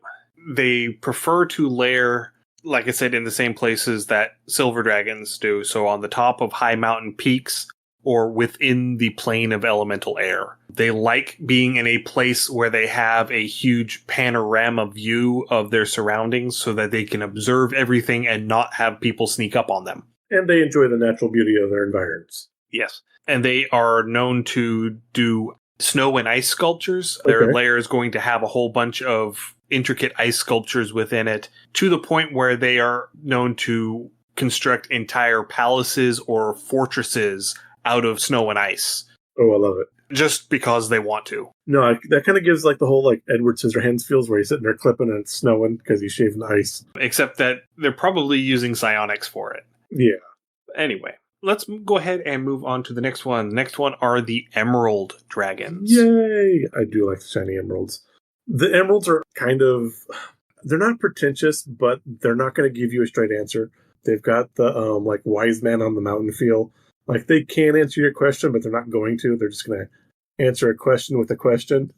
They prefer to lair, like I said, in the same places that silver dragons do, so on the top of high mountain peaks or within the plane of elemental air. They like being in a place where they have a huge panorama view of their surroundings so that they can observe everything and not have people sneak up on them. And they enjoy the natural beauty of their environs. Yes. And they are known to do snow and ice sculptures. Their lair is going to have a whole bunch of intricate ice sculptures within it, to the point where they are known to construct entire palaces or fortresses out of snow and ice. Oh, I love it. Just because they want to. No, that kind of gives like the whole like Edward Scissorhands feels where he's sitting there clipping and it's snowing because he's shaving the ice. Except that they're probably using psionics for it. Yeah. Anyway, let's go ahead and move on to the next one. Next one are the Emerald Dragons. Yay! I do like the shiny emeralds. The emeralds are kind of, they're not pretentious, but they're not going to give you a straight answer. They've got the like wise man on the mountain feel. Like they can answer your question, but they're not going to. They're just going to answer a question with a question.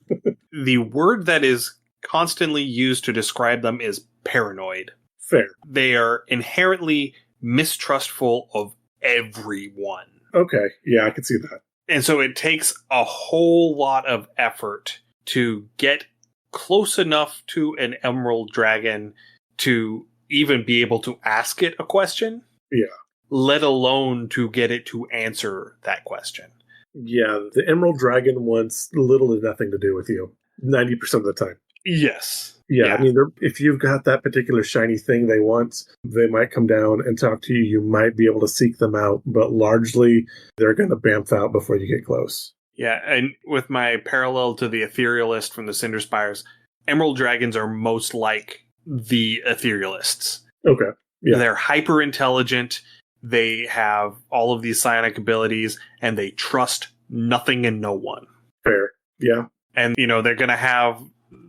The word that is constantly used to describe them is paranoid. Fair. They are inherently mistrustful of everyone. Okay. Yeah, I can see that. And so it takes a whole lot of effort to get close enough to an emerald dragon to even be able to ask it a question. Yeah. Let alone to get it to answer that question. Yeah, the emerald dragon wants little to nothing to do with you 90% of the time. Yes. Yeah, I mean, if you've got that particular shiny thing they want, they might come down and talk to you. You might be able to seek them out, but largely they're going to bamf out before you get close. Yeah, and with my parallel to the Etherealist from the Cinder Spires, emerald dragons are most like the Etherealists. Okay. Yeah. They're hyper intelligent. They have all of these psionic abilities, and they trust nothing and no one. Fair. Yeah. And, they're going to have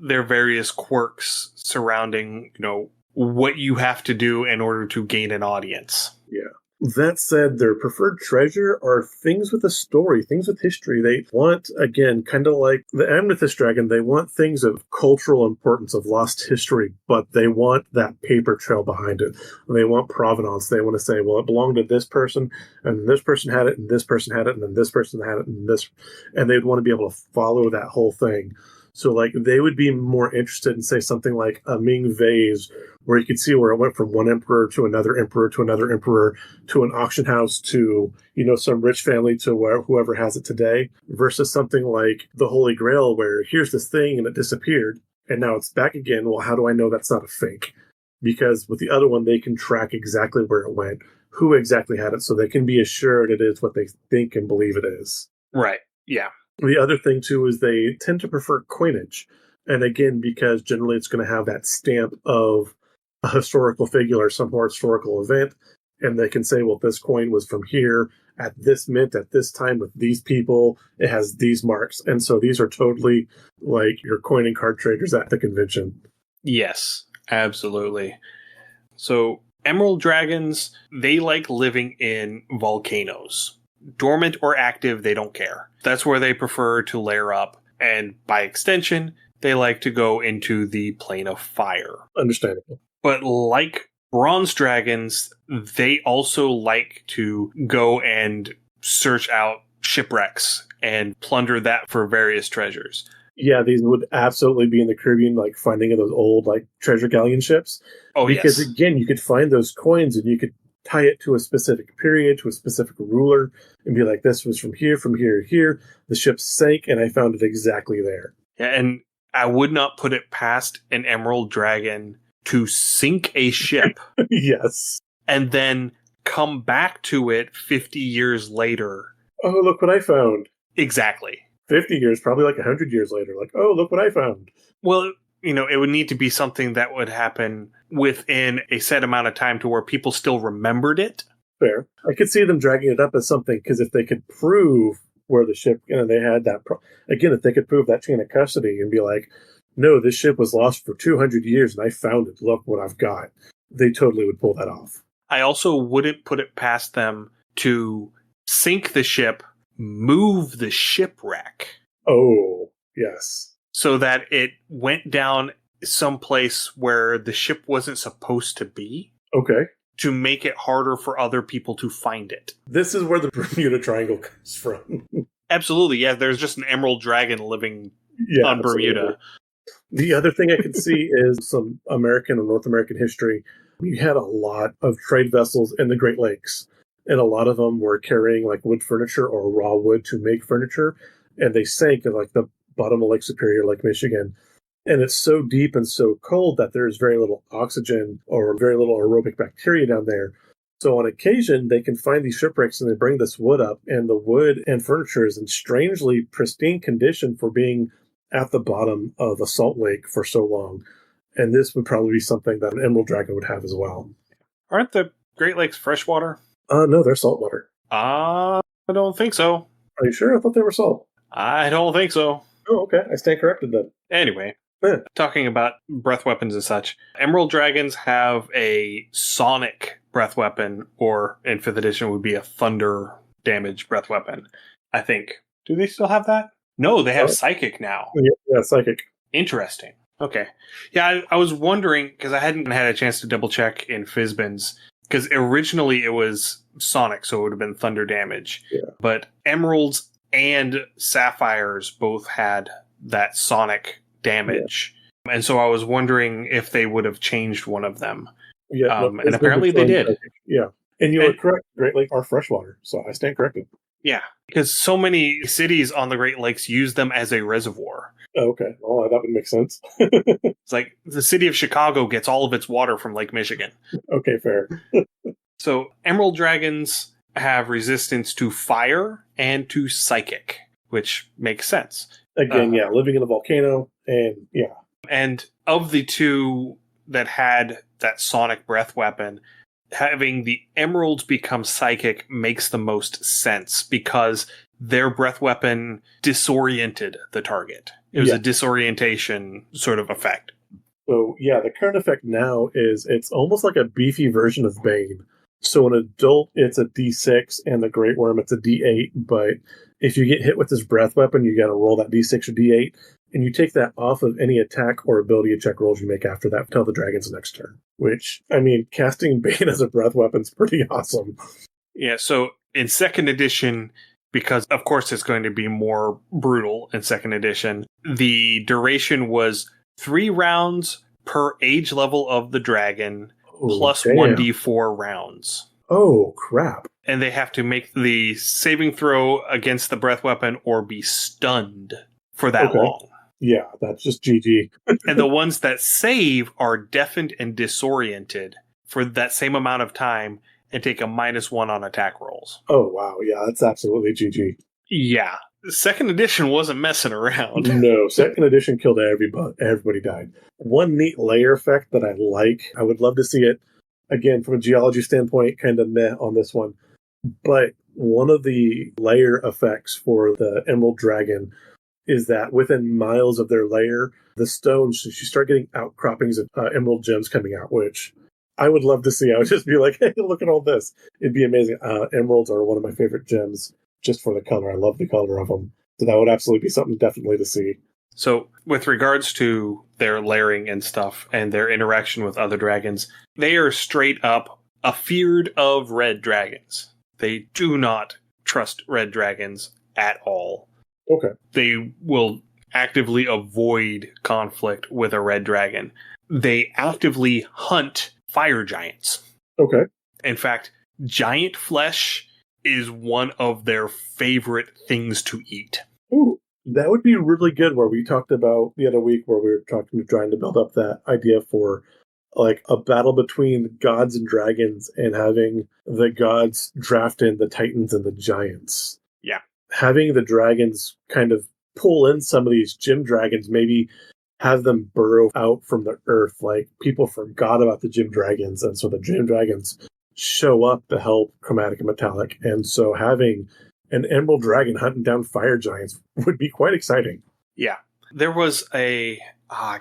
their various quirks surrounding, what you have to do in order to gain an audience. Yeah. That said, their preferred treasure are things with a story, things with history. They want, again, kind of like the Amethyst Dragon, they want things of cultural importance, of lost history, but they want that paper trail behind it. They want provenance. They want to say, well, it belonged to this person, and this person had it, and this person had it, and then this person had it, and they'd want to be able to follow that whole thing. So, like, they would be more interested in, say, something like a Ming vase, where you could see where it went from one emperor to another emperor to another emperor to an auction house to, some rich family to whoever has it today, versus something like the Holy Grail, where here's this thing and it disappeared and now it's back again. Well, how do I know that's not a fake? Because with the other one, they can track exactly where it went, who exactly had it, so they can be assured it is what they think and believe it is. Right. Yeah. The other thing, too, is they tend to prefer coinage. And again, because generally it's going to have that stamp of a historical figure or some historical event. And they can say, well, this coin was from here at this mint at this time with these people. It has these marks. And so these are totally like your coin and card traders at the convention. Yes, absolutely. So emerald dragons, they like living in volcanoes. Dormant or active, they don't care. That's where they prefer to lair up. And by extension, they like to go into the plane of fire. Understandable. But like bronze dragons, they also like to go and search out shipwrecks and plunder that for various treasures. Yeah, these would absolutely be in the Caribbean, like finding those old like treasure galleon ships. Oh, because yes. again, you could find those coins and you could tie it to a specific period, to a specific ruler, and be like, this was from here to here. The ship sank, and I found it exactly there. Yeah, and I would not put it past an emerald dragon to sink a ship Yes. and then come back to it 50 years later. Oh, look what I found. Exactly. 50 years, probably like 100 years later. Like, oh, look what I found. Well, it would need to be something that would happen within a set amount of time to where people still remembered it. Fair. I could see them dragging it up as something, because if they could prove where the ship, they had that, again, if they could prove that chain of custody and be like, no, this ship was lost for 200 years and I found it. Look what I've got. They totally would pull that off. I also wouldn't put it past them to sink the ship, move the shipwreck. Oh, yes. So that it went down someplace where the ship wasn't supposed to be. Okay. To make it harder for other people to find it. This is where the Bermuda Triangle comes from. Absolutely, yeah. There's just an emerald dragon living on Bermuda. Absolutely. The other thing I can see is some American or North American history. You had a lot of trade vessels in the Great Lakes, and a lot of them were carrying like wood furniture or raw wood to make furniture, and they sank at like the bottom of Lake Superior, Lake Michigan. And it's so deep and so cold that there's very little oxygen or very little aerobic bacteria down there. So on occasion, they can find these shipwrecks and they bring this wood up, and the wood and furniture is in strangely pristine condition for being at the bottom of a salt lake for so long. And this would probably be something that an emerald dragon would have as well. Aren't the Great Lakes freshwater? No, they're saltwater. I don't think so. Are you sure? I thought they were salt. I don't think so. Oh, okay. I stand corrected then. Anyway, talking about breath weapons and such, emerald dragons have a sonic breath weapon, or in 5th edition would be a thunder damage breath weapon, I think. Do they still have that? No, they have psychic now. Yeah, psychic. Interesting. Okay. Yeah, I was wondering, because I hadn't had a chance to double check in Fizbin's, because originally it was sonic, so it would have been thunder damage. Yeah. But emeralds and sapphires both had that sonic damage. Yeah. And so I was wondering if they would have changed one of them. Yeah, and apparently they did. Yeah. And you were correct. Great Lakes are freshwater, so I stand corrected. Yeah, because so many cities on the Great Lakes use them as a reservoir. Oh, okay. Well, that would make sense. It's like the city of Chicago gets all of its water from Lake Michigan. Okay, fair. So emerald dragons have resistance to fire and to psychic, which makes sense. Again, living in a volcano, and yeah. And of the two that had that sonic breath weapon, having the emeralds become psychic makes the most sense because their breath weapon disoriented the target. It was a disorientation sort of effect. So, yeah, the current effect now is it's almost like a beefy version of Bane. So an adult, it's a D6, and the Great Worm, it's a D8. But if you get hit with this breath weapon, you got to roll that D6 or D8. And you take that off of any attack or ability check rolls you make after that until the dragon's next turn. Which, I mean, casting Bane as a breath weapon is pretty awesome. Yeah, so in 2nd edition, because of course it's going to be more brutal in second edition. The duration was 3 rounds per age level of the dragon, plus damn. 1d4 rounds. Oh, crap. And they have to make the saving throw against the breath weapon or be stunned for that long. Yeah, that's just GG. And the ones that save are deafened and disoriented for that same amount of time and take a -1 on attack rolls. Oh, wow. Yeah, that's absolutely GG. Yeah. Second edition wasn't messing around. No, second edition killed everybody. Everybody died. One neat layer effect that I like, I would love to see it, again, from a geology standpoint, kind of meh on this one. But one of the layer effects for the Emerald Dragon is that within miles of their lair, the stones, you start getting outcroppings of emerald gems coming out, which I would love to see. I would just be like, hey, look at all this. It'd be amazing. Emeralds are one of my favorite gems just for the color. I love the color of them. So that would absolutely be something definitely to see. So with regards to their layering and stuff and their interaction with other dragons, they are straight up afeared of red dragons. They do not trust red dragons at all. Okay. They will actively avoid conflict with a red dragon. They actively hunt fire giants. Okay. In fact, giant flesh is one of their favorite things to eat. Ooh, that would be really good, where we talked about the other week where we were trying to build up that idea for like a battle between gods and dragons and having the gods draft in the titans and the giants. Yeah. Having the dragons kind of pull in some of these gym dragons, maybe have them burrow out from the earth. Like, people forgot about the gym dragons, and so the gym dragons show up to help Chromatic and Metallic. And so having an emerald dragon hunting down fire giants would be quite exciting. Yeah. There was I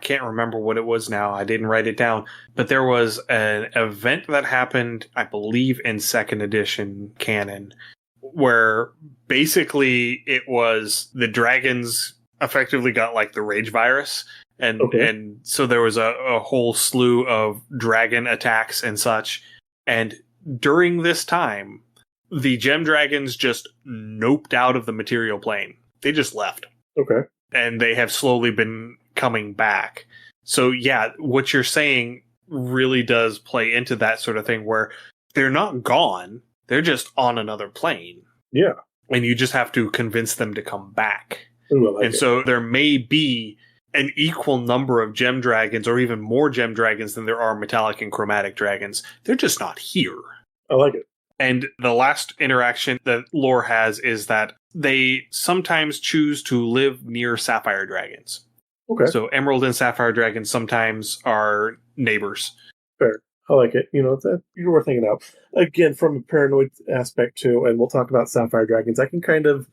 can't remember what it was now. I didn't write it down. But there was an event that happened, I believe, in second edition canon, where basically it was the dragons effectively got like the rage virus. And so there was a whole slew of dragon attacks and such. And during this time, the gem dragons just noped out of the material plane. They just left. Okay. And they have slowly been coming back. So yeah, what you're saying really does play into that sort of thing, where they're not gone. They're just on another plane. Yeah. And you just have to convince them to come back. Ooh, I like it. So there may be an equal number of gem dragons, or even more gem dragons than there are metallic and chromatic dragons. They're just not here. I like it. And the last interaction that lore has is that they sometimes choose to live near sapphire dragons. Okay. So emerald and sapphire dragons sometimes are neighbors. Fair. I like it. That you're worth thinking out. Again, from a paranoid aspect too, and we'll talk about sapphire dragons, I can kind of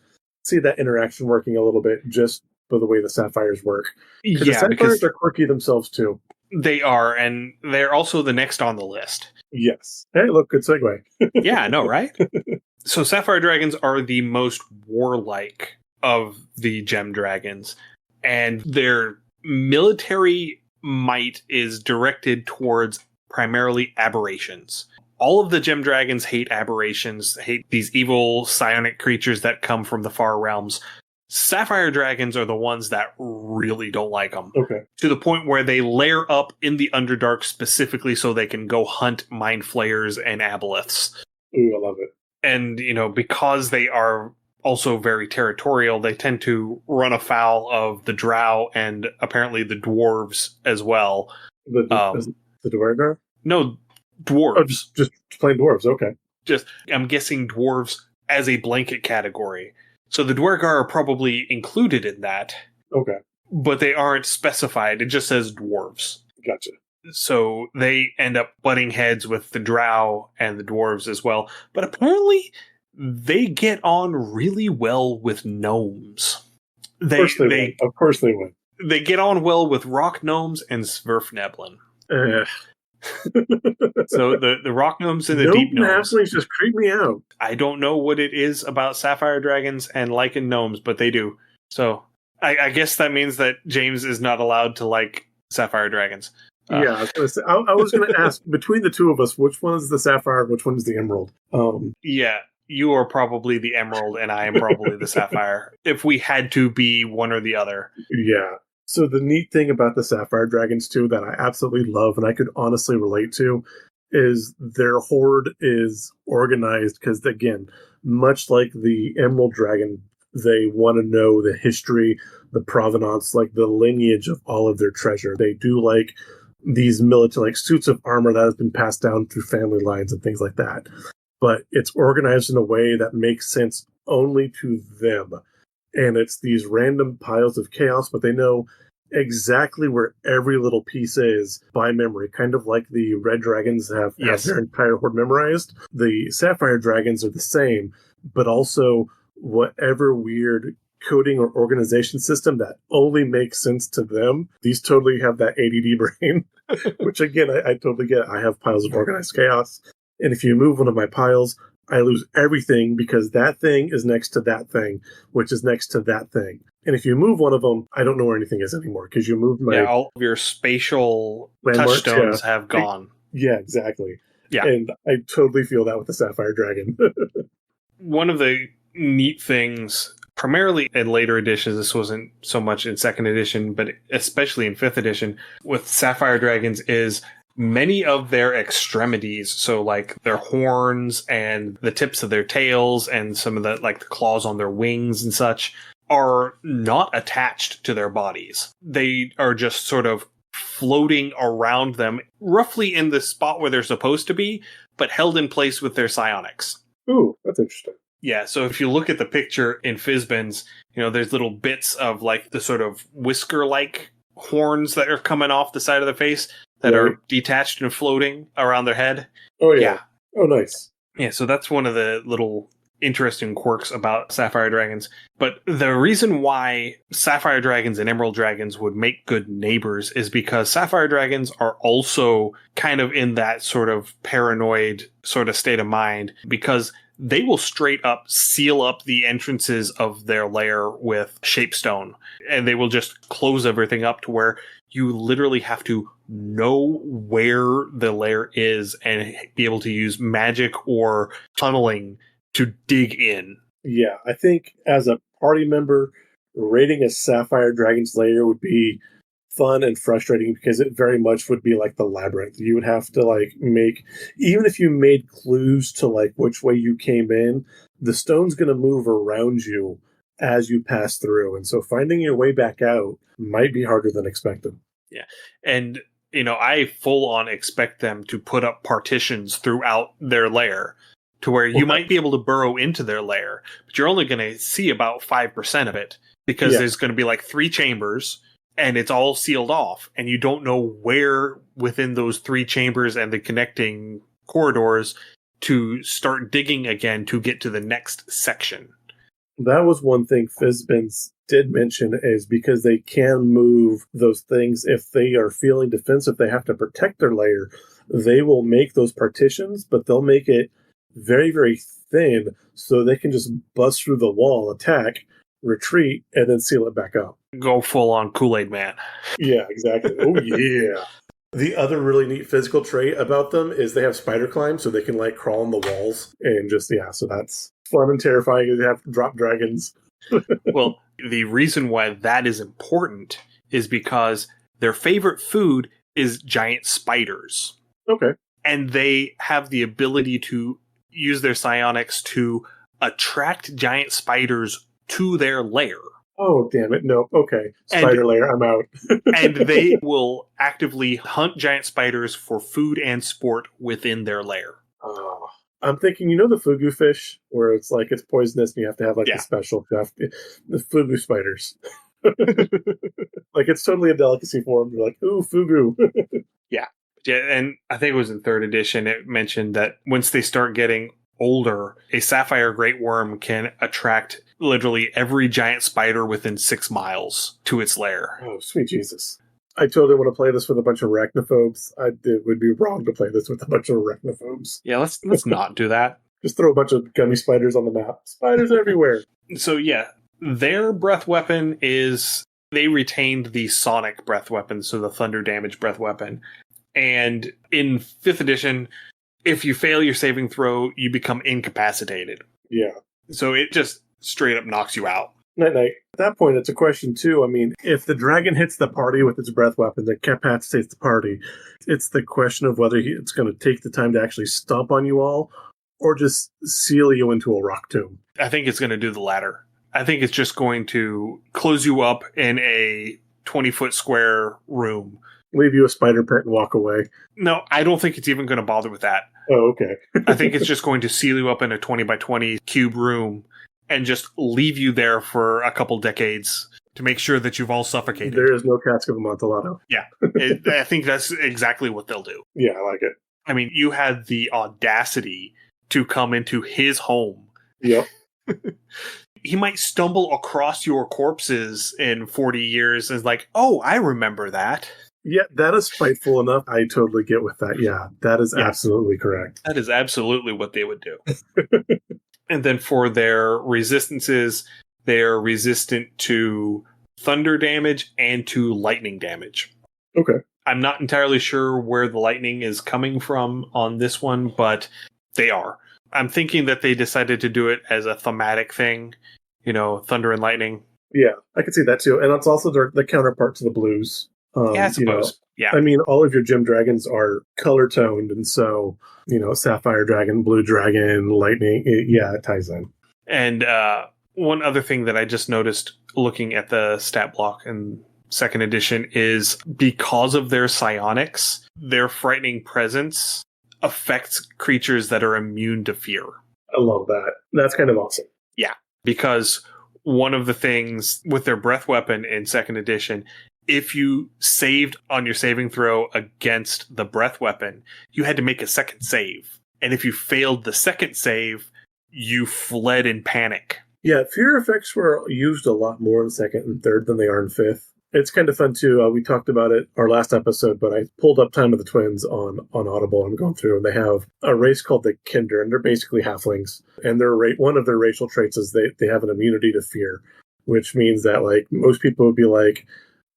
see that interaction working a little bit just by the way the sapphires work. Yeah, the sapphires are quirky themselves too. They are, and they're also the next on the list. Yes. Hey, look, good segue. Yeah, I know, right? So sapphire dragons are the most warlike of the gem dragons, and their military might is directed towards primarily aberrations. All of the gem dragons hate aberrations, hate these evil psionic creatures that come from the far realms. Sapphire dragons are the ones that really don't like them. Okay. To the point where they lair up in the Underdark specifically so they can go hunt mind flayers and aboleths. Ooh, I love it. And, because they are also very territorial, they tend to run afoul of the drow and apparently the dwarves as well. The Dwargar? No, dwarves. Oh, just plain dwarves, okay. I'm guessing dwarves as a blanket category. So the Dwargar are probably included in that. Okay. But they aren't specified. It just says dwarves. Gotcha. So they end up butting heads with the drow and the dwarves as well. But apparently they get on really well with gnomes. Of course they would. They get on well with rock gnomes and Svirfneblin. So the rock gnomes and the deep gnomes just creep me out. I don't know what it is about sapphire dragons and lichen gnomes, but they do. So I guess that means that James is not allowed to like sapphire dragons. Yeah, I was going to ask, between the two of us, which one is the sapphire, which one is the emerald? Yeah, you are probably the emerald and I am probably the sapphire, if we had to be one or the other. Yeah. So the neat thing about the sapphire dragons too that I absolutely love and I could honestly relate to is their horde is organized because, again, much like the emerald dragon, they want to know the history, the provenance, like the lineage of all of their treasure. They do like these military, like suits of armor that has been passed down through family lines and things like that. But it's organized in a way that makes sense only to them. And it's these random piles of chaos, but they know exactly where every little piece is by memory, kind of like the red dragons have their entire horde memorized. The sapphire dragons are the same, but also whatever weird coding or organization system that only makes sense to them. These totally have that ADD brain, which again, I totally get. I have piles of organized chaos. And if you move one of my piles, I lose everything because that thing is next to that thing, which is next to that thing. And if you move one of them, I don't know where anything is anymore because you moved my... Yeah, all of your spatial landmarks, touchstones have gone. Yeah, exactly. Yeah. And I totally feel that with the Sapphire Dragon. One of the neat things, primarily in later editions, this wasn't so much in 2nd edition, but especially in 5th edition, with Sapphire Dragons is many of their extremities, so like their horns and the tips of their tails and some of the like the claws on their wings and such, are not attached to their bodies. They are just sort of floating around them, roughly in the spot where they're supposed to be, but held in place with their psionics. Ooh, that's interesting. Yeah, so if you look at the picture in Fizban's, there's little bits of like the sort of whisker-like horns that are coming off the side of the face that are detached and floating around their head. Oh, yeah. Oh, nice. Yeah, so that's one of the little interesting quirks about Sapphire Dragons. But the reason why Sapphire Dragons and Emerald Dragons would make good neighbors is because Sapphire Dragons are also kind of in that sort of paranoid sort of state of mind, because they will straight up seal up the entrances of their lair with shapestone, and they will just close everything up to where you literally have to know where the lair is and be able to use magic or tunneling to dig in. Yeah, I think as a party member, raiding a Sapphire Dragon's lair would be fun and frustrating because it very much would be like the labyrinth. You would have to like make, even if you made clues to like which way you came in, the stone's going to move around you as you pass through. And so finding your way back out might be harder than expected. Yeah. And, I full on expect them to put up partitions throughout their lair to where you might be able to burrow into their lair, but you're only going to see about 5% of it because there's going to be like 3 chambers and it's all sealed off, and you don't know where within those 3 chambers and the connecting corridors to start digging again to get to the next section. That was one thing Fizban's did mention, is because they can move those things if they are feeling defensive, they have to protect their lair. They will make those partitions, but they'll make it very, very thin so they can just bust through the wall, attack, retreat, and then seal it back up. Go full on Kool-Aid Man. Yeah, exactly. Oh, yeah. The other really neat physical trait about them is they have spider climb, so they can like crawl on the walls and just, so that's fun and terrifying. They have drop dragons. Well, the reason why that is important is because their favorite food is giant spiders. Okay. And they have the ability to use their psionics to attract giant spiders to their lair. Oh, damn it. No. Okay. Spider lair, I'm out. And they will actively hunt giant spiders for food and sport within their lair. Oh, I'm thinking, the fugu fish, where it's like it's poisonous and you have to have like the special stuff. The fugu spiders. Like it's totally a delicacy for them. You're like, ooh, fugu. Yeah, and I think it was in 3rd edition, it mentioned that once they start getting older, a sapphire great worm can attract literally every giant spider within 6 miles to its lair. Oh, sweet Jesus. I totally want to play this with a bunch of arachnophobes. It would be wrong to play this with a bunch of arachnophobes. Yeah, let's not do that. Just throw a bunch of gummy spiders on the map. Spiders everywhere. So yeah, their breath weapon is, they retained the sonic breath weapon, so the thunder damage breath weapon. And in 5th edition, if you fail your saving throw, you become incapacitated. Yeah. So it just straight up knocks you out. Night. At that point, it's a question, too. I mean, if the dragon hits the party with its breath weapon that incapacitates the party, it's the question of whether it's going to take the time to actually stomp on you all or just seal you into a rock tomb. I think it's going to do the latter. I think it's just going to close you up in a 20-foot square room. Leave you a spider pit and walk away. No, I don't think it's even going to bother with that. Oh, okay. I think it's just going to seal you up in a 20 by 20 cube room and just leave you there for a couple decades to make sure that you've all suffocated. There is no cask of Amontillado. Yeah. I think that's exactly what they'll do. Yeah, I like it. I mean, you had the audacity to come into his home. Yep. He might stumble across your corpses in 40 years and is like, oh, I remember that. Yeah, that is spiteful enough. I totally get with that. Yeah, that is absolutely correct. That is absolutely what they would do. And then for their resistances, they're resistant to thunder damage and to lightning damage. Okay. I'm not entirely sure where the lightning is coming from on this one, but they are. I'm thinking that they decided to do it as a thematic thing, thunder and lightning. Yeah, I can see that too. And it's also the counterpart to the blues. Yeah, I suppose. Yeah. I mean, all of your gem dragons are color toned, and so, sapphire dragon, blue dragon, lightning, it ties in. And one other thing that I just noticed looking at the stat block in second edition is because of their psionics, their frightening presence affects creatures that are immune to fear. I love that. That's kind of awesome. Yeah, because one of the things with their breath weapon in second edition, if you saved on your saving throw against the breath weapon, you had to make a second save. And if you failed the second save, you fled in panic. Yeah, fear effects were used a lot more in second and third than they are in fifth. It's kind of fun, too. We talked about it our last episode, but I pulled up Time of the Twins on Audible. I'm going through, and they have a race called the Kinder, and they're basically halflings. And one of their racial traits is they have an immunity to fear, which means that, like, most people would be like,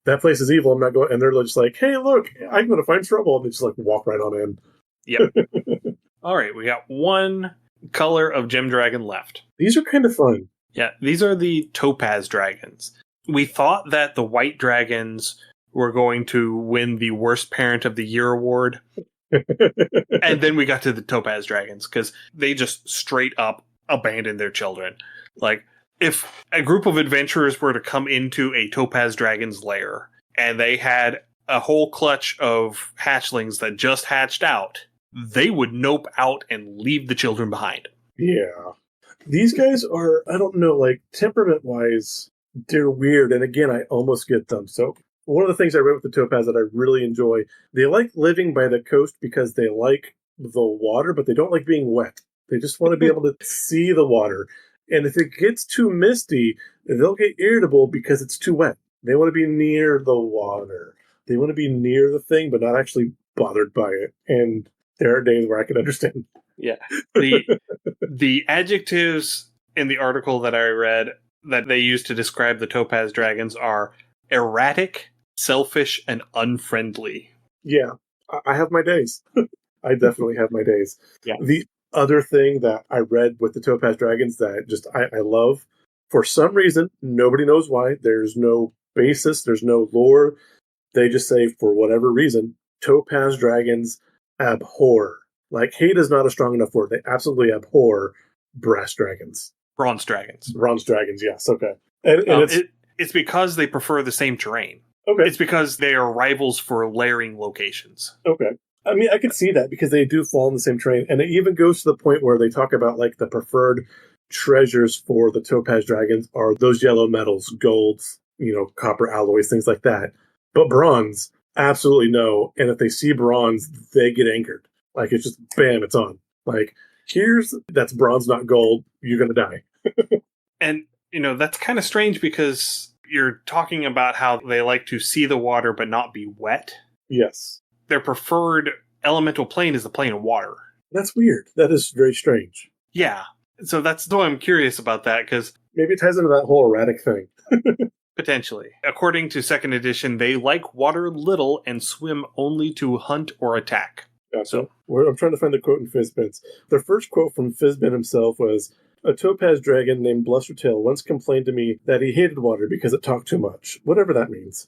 that place is evil, I'm not going. And they're just like, hey, look, I'm going to find trouble. And they just, like, walk right on in. Yep. All right, we got one color of gem dragon left. These are kind of fun. Yeah, these are the topaz dragons. We thought that the white dragons were going to win the worst parent of the year award. And then we got to the topaz dragons because they just straight up abandoned their children. Like, if a group of adventurers were to come into a topaz dragon's lair and they had a whole clutch of hatchlings that just hatched out, they would nope out and leave the children behind. Yeah. These guys are, I don't know, like, temperament-wise, they're weird. And again, I almost get them. So one of the things I read with the topaz that I really enjoy, they like living by the coast because they like the water, but they don't like being wet. They just want to be able to see the water. And if it gets too misty, they'll get irritable because it's too wet. They want to be near the water. They want to be near the thing, but not actually bothered by it. And there are days where I can understand. Yeah. The adjectives in the article that I read that they use to describe the topaz dragons are erratic, selfish, and unfriendly. Yeah, I have my days. I definitely have my days. Yeah. The other thing that I read with the topaz dragons that just I love, for some reason, nobody knows why, there's no basis, there's no lore, they just say, for whatever reason, topaz dragons abhor. Like, hate is not a strong enough word. They absolutely abhor brass dragons. Bronze dragons. Bronze dragons, yes, okay. And it's because they prefer the same terrain. Okay. It's because they are rivals for layering locations. Okay. I mean, I could see that because they do fall in the same terrain. And it even goes to the point where they talk about, like, the preferred treasures for the topaz dragons are those yellow metals, golds, copper alloys, things like that. But bronze, absolutely no. And if they see bronze, they get angered. Like, it's just, bam, it's on. Like, that's bronze, not gold. You're going to die. And, that's kind of strange because you're talking about how they like to see the water but not be wet. Yes. Their preferred elemental plane is the plane of water. That's weird. That is very strange. Yeah. So that's why I'm curious about that, because maybe it ties into that whole erratic thing. Potentially. According to second edition, they like water little and swim only to hunt or attack. Gotcha. I'm trying to find the quote in Fizbin's. The first quote from Fizbin himself was, "A topaz dragon named Blustertail once complained to me that he hated water because it talked too much." Whatever that means.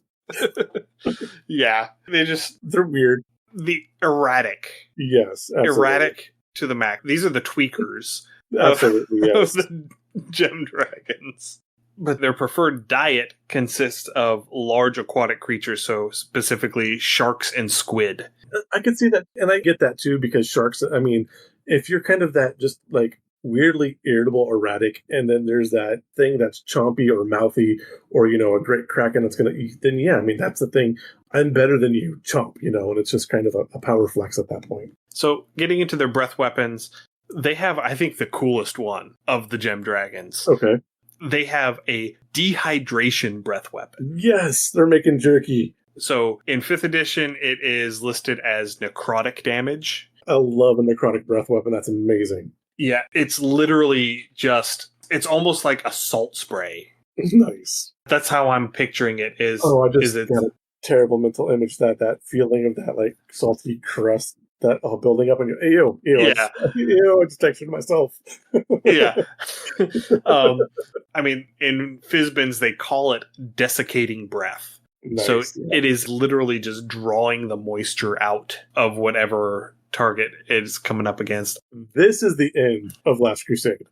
Yeah. They're weird. The erratic. Yes, absolutely. Erratic to the max. These are the tweakers. Absolutely, yes. Of the gem dragons. But their preferred diet consists of large aquatic creatures, so specifically sharks and squid. I can see that, and I get that too, because sharks, I mean, if you're kind of that just like weirdly irritable, erratic, and then there's that thing that's chompy or mouthy, or, a great kraken that's going to eat, then yeah, I mean, that's the thing. I'm better than you, chomp, and it's just kind of a power flex at that point. So getting into their breath weapons, they have, I think, the coolest one of the gem dragons. Okay. They have a dehydration breath weapon. Yes, they're making jerky. So in 5th edition, it is listed as necrotic damage. I love a necrotic breath weapon. That's amazing. Yeah, it's literally it's almost like a salt spray. Nice. That's how I'm picturing it. I just got a terrible mental image that feeling of that like salty crust that building up on you. Ew. Yeah. I just textured myself. Yeah. I mean, in Fizbin's, they call it desiccating breath. Nice, so it is literally just drawing the moisture out of whatever target is coming up against. This is the end of Last Crusade.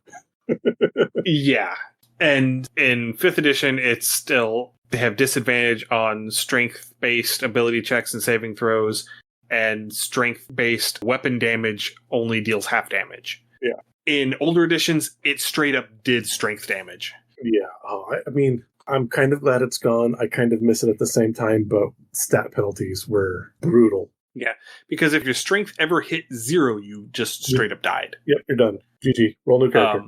Yeah. And in 5th edition, they have disadvantage on strength-based ability checks and saving throws, and strength-based weapon damage only deals half damage. Yeah. In older editions, it straight up did strength damage. Yeah. I mean, I'm kind of glad it's gone. I kind of miss it at the same time, but stat penalties were brutal. Yeah, because if your strength ever hit 0, you just straight up died. Yep, you're done. GG. Roll new character.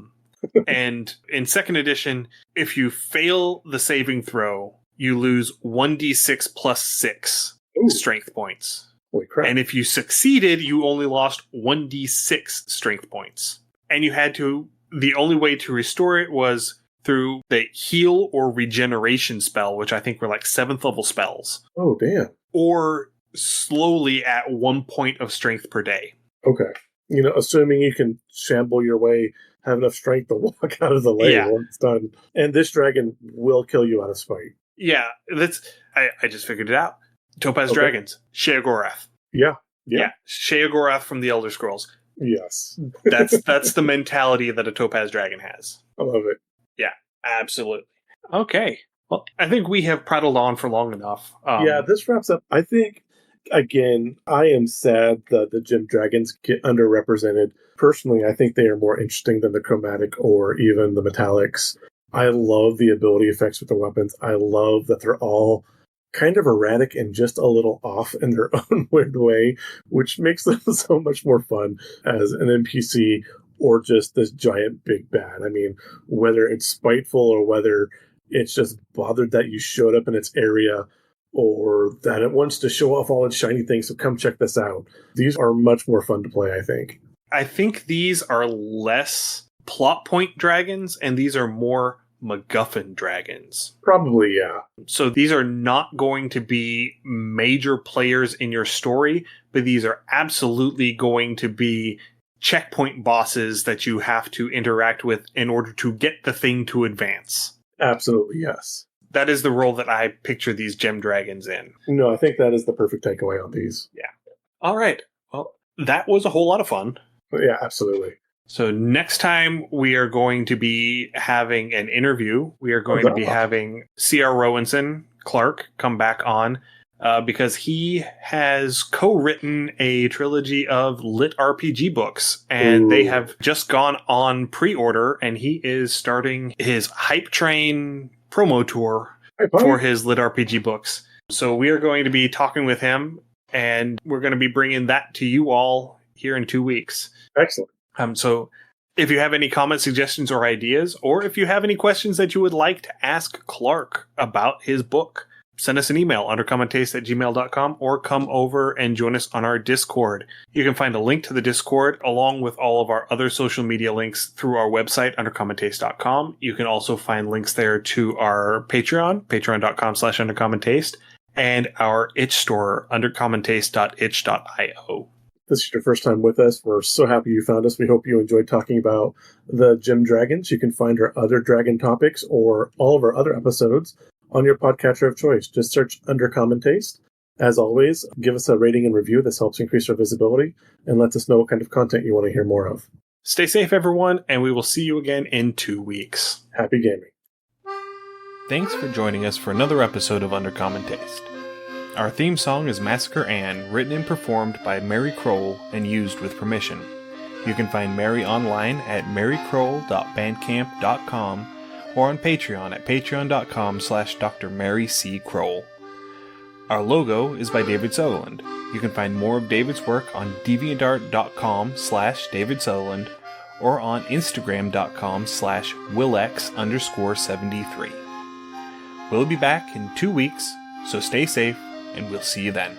And in 2nd edition, if you fail the saving throw, you lose 1d6 plus 6 strength points. Holy crap. And if you succeeded, you only lost 1d6 strength points. And the only way to restore it was through the heal or regeneration spell, which I think were like 7th level spells. Oh, damn. Or slowly at 1 point of strength per day. Okay. Assuming you can shamble your way, have enough strength to walk out of the lane when it's done. And this dragon will kill you out of spite. Yeah, I just figured it out. Topaz Dragons, Sheogorath. Yeah. Sheogorath from the Elder Scrolls. Yes. That's the mentality that a Topaz Dragon has. I love it. Yeah, absolutely. Okay. Well, I think we have prattled on for long enough. This wraps up. I think, again, I am sad that the gem dragons get underrepresented. Personally, I think they are more interesting than the chromatic or even the metallics. I love the ability effects with the weapons. I love that they're all kind of erratic and just a little off in their own weird way, which makes them so much more fun as an NPC or just this giant big bad. I mean, whether it's spiteful or whether it's just bothered that you showed up in its area or that it wants to show off all its shiny things, so come check this out. These are much more fun to play, I think. I think these are less plot point dragons, and these are more MacGuffin dragons. Probably, yeah. So these are not going to be major players in your story, but these are absolutely going to be checkpoint bosses that you have to interact with in order to get the thing to advance. Absolutely, yes. That is the role that I picture these gem dragons in. No, I think that is the perfect takeaway on these. Yeah. All right. Well, that was a whole lot of fun. Yeah, absolutely. So next time we are going to be having an interview. We are going to be having C.R. Rowanson Clark come back on because he has co-written a trilogy of lit RPG books, and they have just gone on pre-order, and he is starting his Hype Train promo tour for his lit RPG books. So we are going to be talking with him, and we're going to be bringing that to you all here in 2 weeks. Excellent. So if you have any comments, suggestions, or ideas, or if you have any questions that you would like to ask Clark about his book, send us an email, undercommontaste@gmail.com, or come over and join us on our Discord. You can find a link to the Discord along with all of our other social media links through our website, undercommontaste.com. You can also find links there to our Patreon, patreon.com/undercommontaste, and our itch store, undercommontaste.itch.io. this is your first time with us, we're so happy you found us. We hope you enjoyed talking about the Gem Dragons. You can find our other dragon topics or all of our other episodes on your podcatcher of choice. Just search Under Common Taste. As always, give us a rating and review. This helps increase our visibility and lets us know what kind of content you want to hear more of. Stay safe, everyone, and we will see you again in 2 weeks. Happy gaming. Thanks for joining us for another episode of Under Common Taste. Our theme song is Massacre Anne, written and performed by Mary Kroll and used with permission. You can find Mary online at marykroll.bandcamp.com or on Patreon at patreon.com/Dr. Mary C. Kroll. Our logo is by David Sutherland. You can find more of David's work on deviantart.com/David Sutherland or on instagram.com/Willex_73. We'll be back in 2 weeks, so stay safe, and we'll see you then.